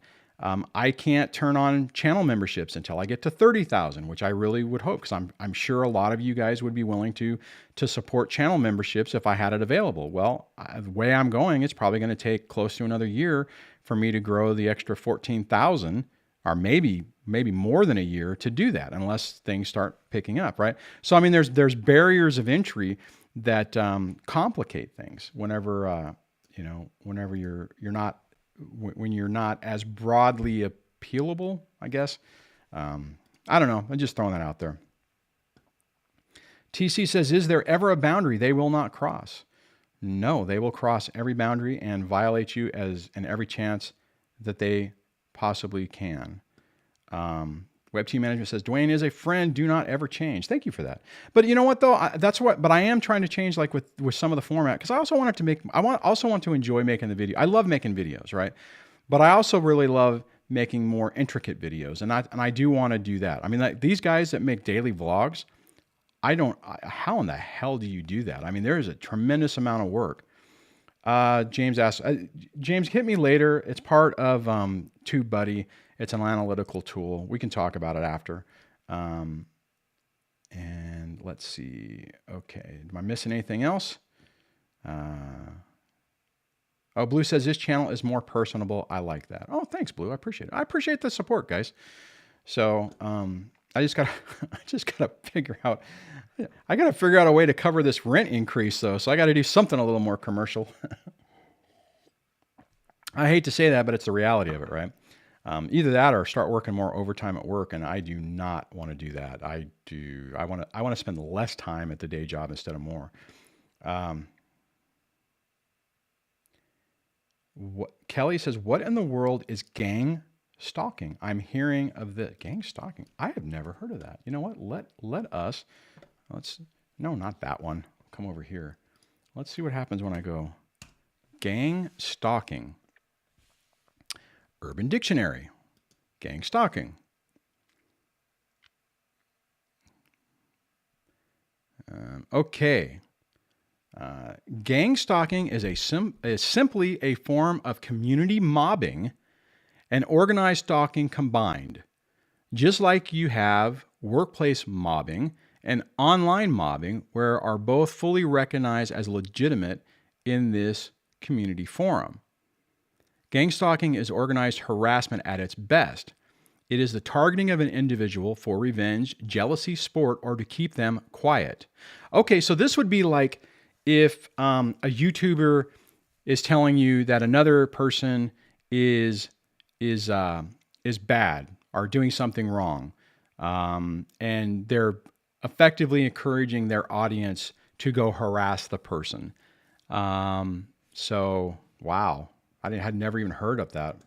I can't turn on channel memberships until I get to 30,000, which I really would hope, because I'm sure a lot of you guys would be willing to support channel memberships if I had it available. Well, the way I'm going, it's probably going to take close to another year for me to grow the extra 14,000, or maybe more than a year to do that, unless things start picking up, right? So I mean, there's barriers of entry that complicate things whenever whenever you're not when you're not as broadly appealable, I guess. I don't know. I'm just throwing that out there. TC says, is there ever a boundary they will not cross? No, they will cross every boundary and violate you in every chance that they possibly can. Web Team Management says, Duane is a friend. Do not ever change. Thank you for that. But you know what though? But I am trying to change, like with some of the format, because I also want to enjoy making the video. I love making videos, right? But I also really love making more intricate videos. And I do want to do that. I mean, like these guys that make daily vlogs, how in the hell do you do that? I mean, there is a tremendous amount of work. James asks, James, hit me later. It's part of TubeBuddy. It's an analytical tool. We can talk about it after. And let's see. Okay. Am I missing anything else? Blue says this channel is more personable. I like that. Oh, thanks, Blue. I appreciate it. I appreciate the support, guys. So I just gotta figure out. I gotta figure out a way to cover this rent increase, though. So I got to do something a little more commercial. I hate to say that, but it's the reality of it, right? Either that or start working more overtime at work, and I do not want to do that. I want to spend less time at the day job instead of more. Kelly says, what in the world is gang stalking? I'm hearing of the gang stalking. I have never heard of that. You know what? No, not that one. Come over here. Let's see what happens when I go gang stalking. Urban Dictionary, gang stalking. Okay. Gang stalking is simply a form of community mobbing and organized stalking combined. Just like you have workplace mobbing and online mobbing, where are both fully recognized as legitimate in this community forum. Gang stalking is organized harassment at its best. It is the targeting of an individual for revenge, jealousy, sport, or to keep them quiet. Okay, so this would be like if a YouTuber is telling you that another person is bad or doing something wrong, and they're effectively encouraging their audience to go harass the person. So, wow. I had never even heard of that.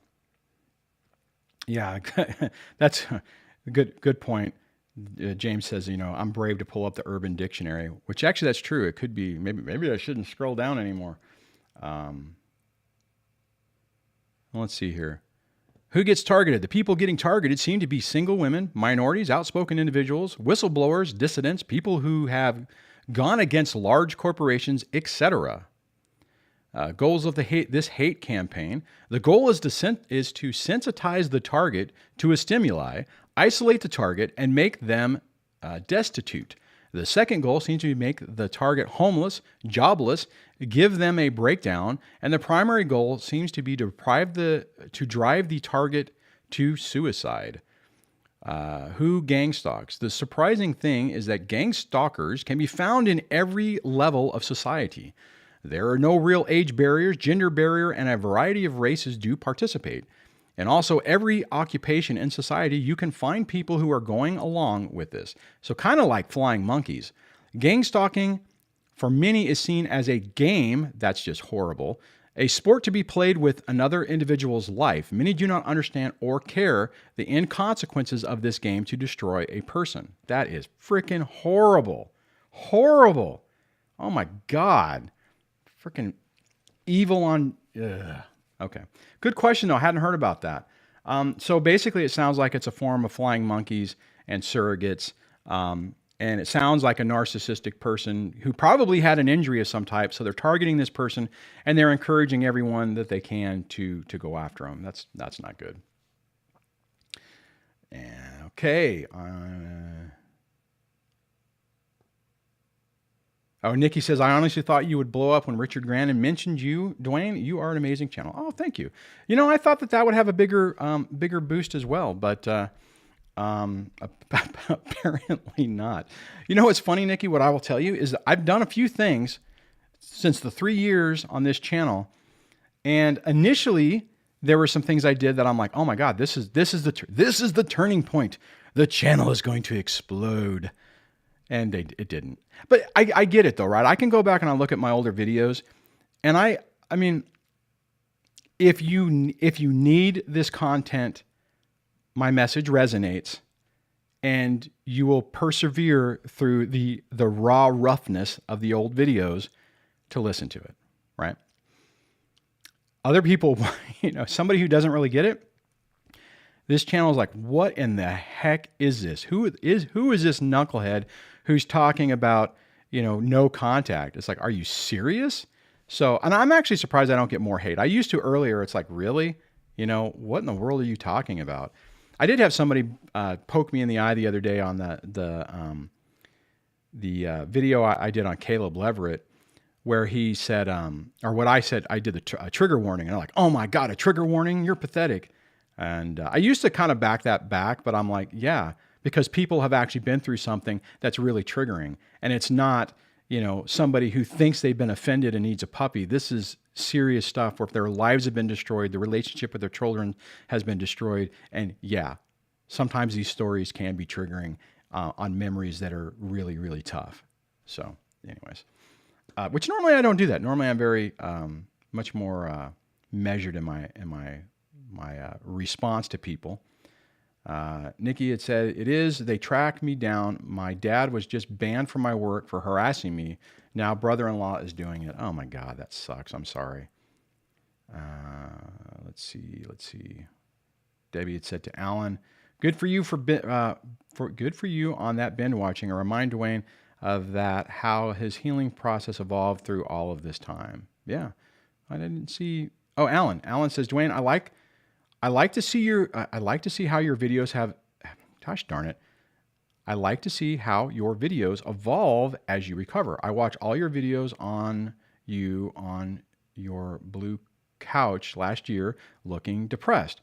Yeah, that's a good point. James says, I'm brave to pull up the Urban Dictionary, which actually that's true. It could be, maybe I shouldn't scroll down anymore. Let's see here. Who gets targeted? The people getting targeted seem to be single women, minorities, outspoken individuals, whistleblowers, dissidents, people who have gone against large corporations, etc. Goals of this hate campaign. The goal is to sensitize the target to a stimuli, isolate the target, and make them destitute. The second goal seems to be make the target homeless, jobless, give them a breakdown, and the primary goal seems to be to drive the target to suicide. Who gang stalks? The surprising thing is that gang stalkers can be found in every level of society. There are no real age barriers, gender barrier, and a variety of races do participate. And also every occupation in society, you can find people who are going along with this. So kind of like flying monkeys. Gang stalking for many is seen as a game, that's just horrible, a sport to be played with another individual's life. Many do not understand or care the end consequences of this game to destroy a person. That is freaking horrible. Horrible. Oh my God. Freaking evil on... Ugh. Okay. Good question, though. I hadn't heard about that. So basically, it sounds like it's a form of flying monkeys and surrogates. And it sounds like a narcissistic person who probably had an injury of some type. So they're targeting this person and they're encouraging everyone that they can to go after them. That's not good. And okay. Oh, Nikki says, I honestly thought you would blow up when Richard Grannon mentioned you. Duane, you are an amazing channel. Oh, thank you. You know, I thought that would have a bigger boost as well, but apparently not. You know what's funny, Nikki? What I will tell you is that I've done a few things since the 3 years on this channel, and initially there were some things I did that I'm like, oh my God, this is the turning point. The channel is going to explode. And it didn't. But I get it though, right? I can go back and I look at my older videos, and I mean, if you need this content, my message resonates, and you will persevere through the raw roughness of the old videos to listen to it, right? Other people, you know, somebody who doesn't really get it, this channel is like, what in the heck is this? Who is this knucklehead who's talking about, you know, no contact? It's like, are you serious? So, and I'm actually surprised I don't get more hate. I used to earlier. It's like, really? You know, what in the world are you talking about? I did have somebody poke me in the eye the other day on the video I did on Caleb Leverett, where he said, or what I said, I did a trigger warning. And I'm like, oh my God, a trigger warning? You're pathetic. And I used to kind of back that back, but I'm like, yeah, because people have actually been through something that's really triggering. And it's not, you know, somebody who thinks they've been offended and needs a puppy. This is serious stuff where their lives have been destroyed, the relationship with their children has been destroyed. And yeah, sometimes these stories can be triggering on memories that are really, really tough. So anyways, which normally I don't do that. Normally I'm very much more measured in my response to people. Nikki had said, they tracked me down. My dad was just banned from my work for harassing me. Now brother-in-law is doing it. Oh my God, that sucks. I'm sorry. Let's see. Debbie had said to Alan, good for you good for you on that binge watching. And remind Duane of that, how his healing process evolved through all of this time. Yeah. I didn't see. Oh, Alan says, Duane, I like to see how your videos have, gosh darn it. I like to see how your videos evolve as you recover. I watch all your videos on your blue couch last year looking depressed.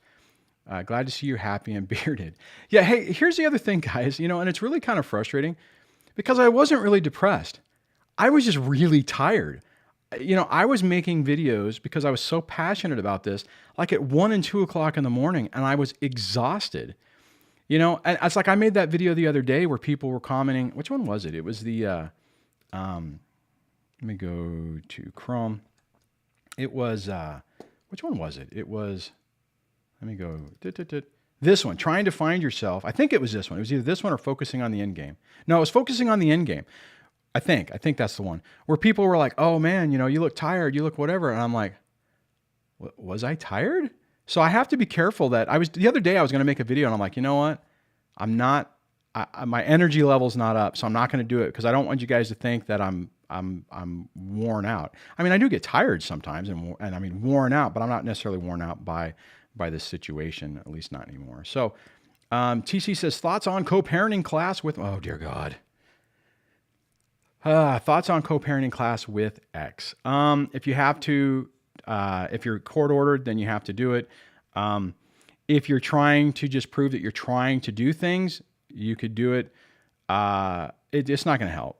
Glad to see you happy and bearded. Yeah. Hey, here's the other thing, guys, you know, and it's really kind of frustrating because I wasn't really depressed. I was just really tired. You know, I was making videos because I was so passionate about this, like at 1 and 2 o'clock in the morning, and I was exhausted. You know, and it's like I made that video the other day where people were commenting. Which one was it? It was the, let me go to Chrome. It was, which one was it? It was, let me go, this one, trying to find yourself. I think it was this one. It was either this one or focusing on the end game. No, it was focusing on the end game. I think that's the one where people were like, oh man, you know, you look tired, you look whatever. And I'm like, was I tired? So I have to be careful that the other day I was going to make a video and I'm like, you know what? I'm not, my energy level's not up. So I'm not going to do it because I don't want you guys to think that I'm I'm worn out. I mean, I do get tired sometimes, and I mean worn out, but I'm not necessarily worn out by this situation, at least not anymore. So, TC says thoughts on co-parenting class with. Oh dear God. Thoughts on co-parenting class with X. If you have to, if you're court ordered, then you have to do it. If you're trying to just prove that you're trying to do things, you could do it. It's not going to help.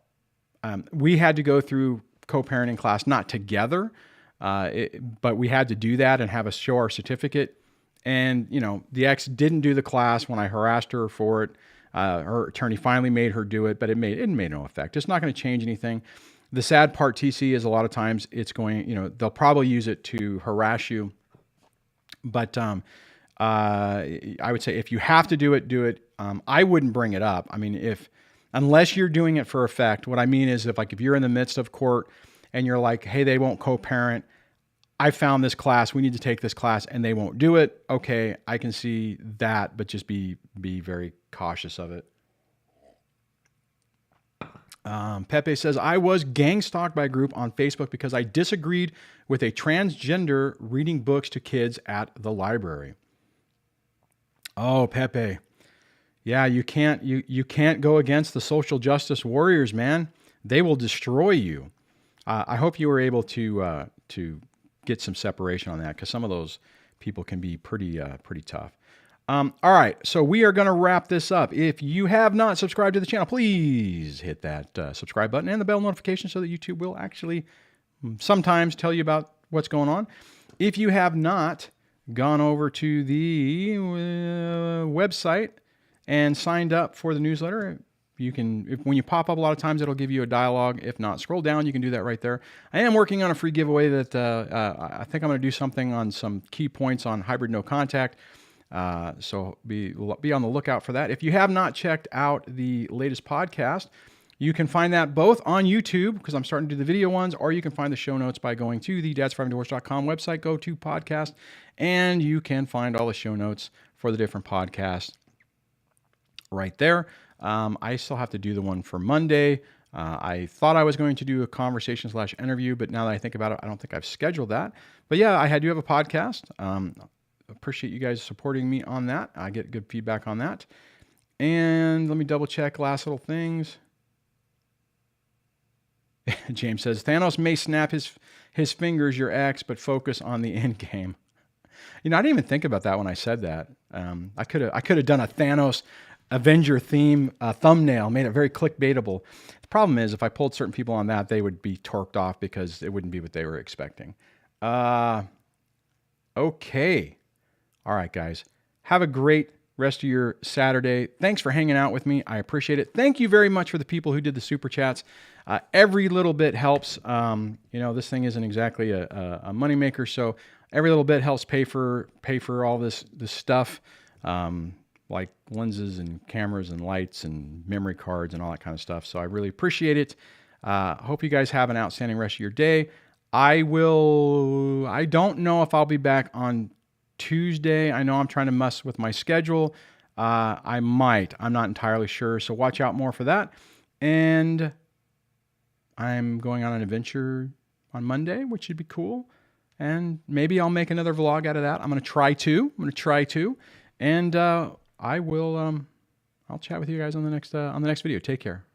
We had to go through co-parenting class, not together, but we had to do that and have us show our certificate. And, you know, the ex didn't do the class when I harassed her for it. Her attorney finally made her do it, but it made no effect. It's not going to change anything. The sad part, TC, is a lot of times it's going, you know, they'll probably use it to harass you. But I would say if you have to do it, do it. I wouldn't bring it up. I mean, unless you're doing it for effect, what I mean is if you're in the midst of court and you're like, hey, they won't co-parent, I found this class, we need to take this class, and they won't do it. Okay, I can see that, but just be very cautious of it. Pepe says, I was gang stalked by a group on Facebook because I disagreed with a transgender reading books to kids at the library. Oh, Pepe. Yeah, you can't go against the social justice warriors, man. They will destroy you. I hope you were able to get some separation on that, because some of those people can be pretty tough. All right, so we are going to wrap this up. If you have not subscribed to the channel, please hit that subscribe button and the bell notification so that YouTube will actually sometimes tell you about what's going on. If you have not gone over to the website and signed up for the newsletter, you can, when you pop up a lot of times, it'll give you a dialogue. If not, scroll down. You can do that right there. I am working on a free giveaway that I think I'm going to do something on some key points on hybrid no contact. So be on the lookout for that. If you have not checked out the latest podcast, you can find that both on YouTube, because I'm starting to do the video ones, or you can find the show notes by going to the dadssurvivingdivorce.com website, go to podcast, and you can find all the show notes for the different podcasts right there. I still have to do the one for Monday. I thought I was going to do a conversation/interview, but now that I think about it, I don't think I've scheduled that. But yeah, I do have a podcast. Appreciate you guys supporting me on that. I get good feedback on that. And let me double check last little things. James says, Thanos may snap his fingers, your ex, but focus on the end game. You know, I didn't even think about that when I said that. I could have done a Thanos Avenger theme thumbnail, made it very clickbaitable. The problem is, if I pulled certain people on that, they would be torqued off because it wouldn't be what they were expecting. Okay. All right, guys. Have a great rest of your Saturday. Thanks for hanging out with me. I appreciate it. Thank you very much for the people who did the super chats. Every little bit helps. You know, this thing isn't exactly a moneymaker, so every little bit helps pay for all this stuff. Like lenses and cameras and lights and memory cards and all that kind of stuff. So I really appreciate it. Hope you guys have an outstanding rest of your day. I don't know if I'll be back on Tuesday. I know I'm trying to mess with my schedule. I might. I'm not entirely sure. So watch out more for that. And I'm going on an adventure on Monday, which should be cool. And maybe I'll make another vlog out of that. I'm going to try to. And I'll chat with you guys on the next video. Take care.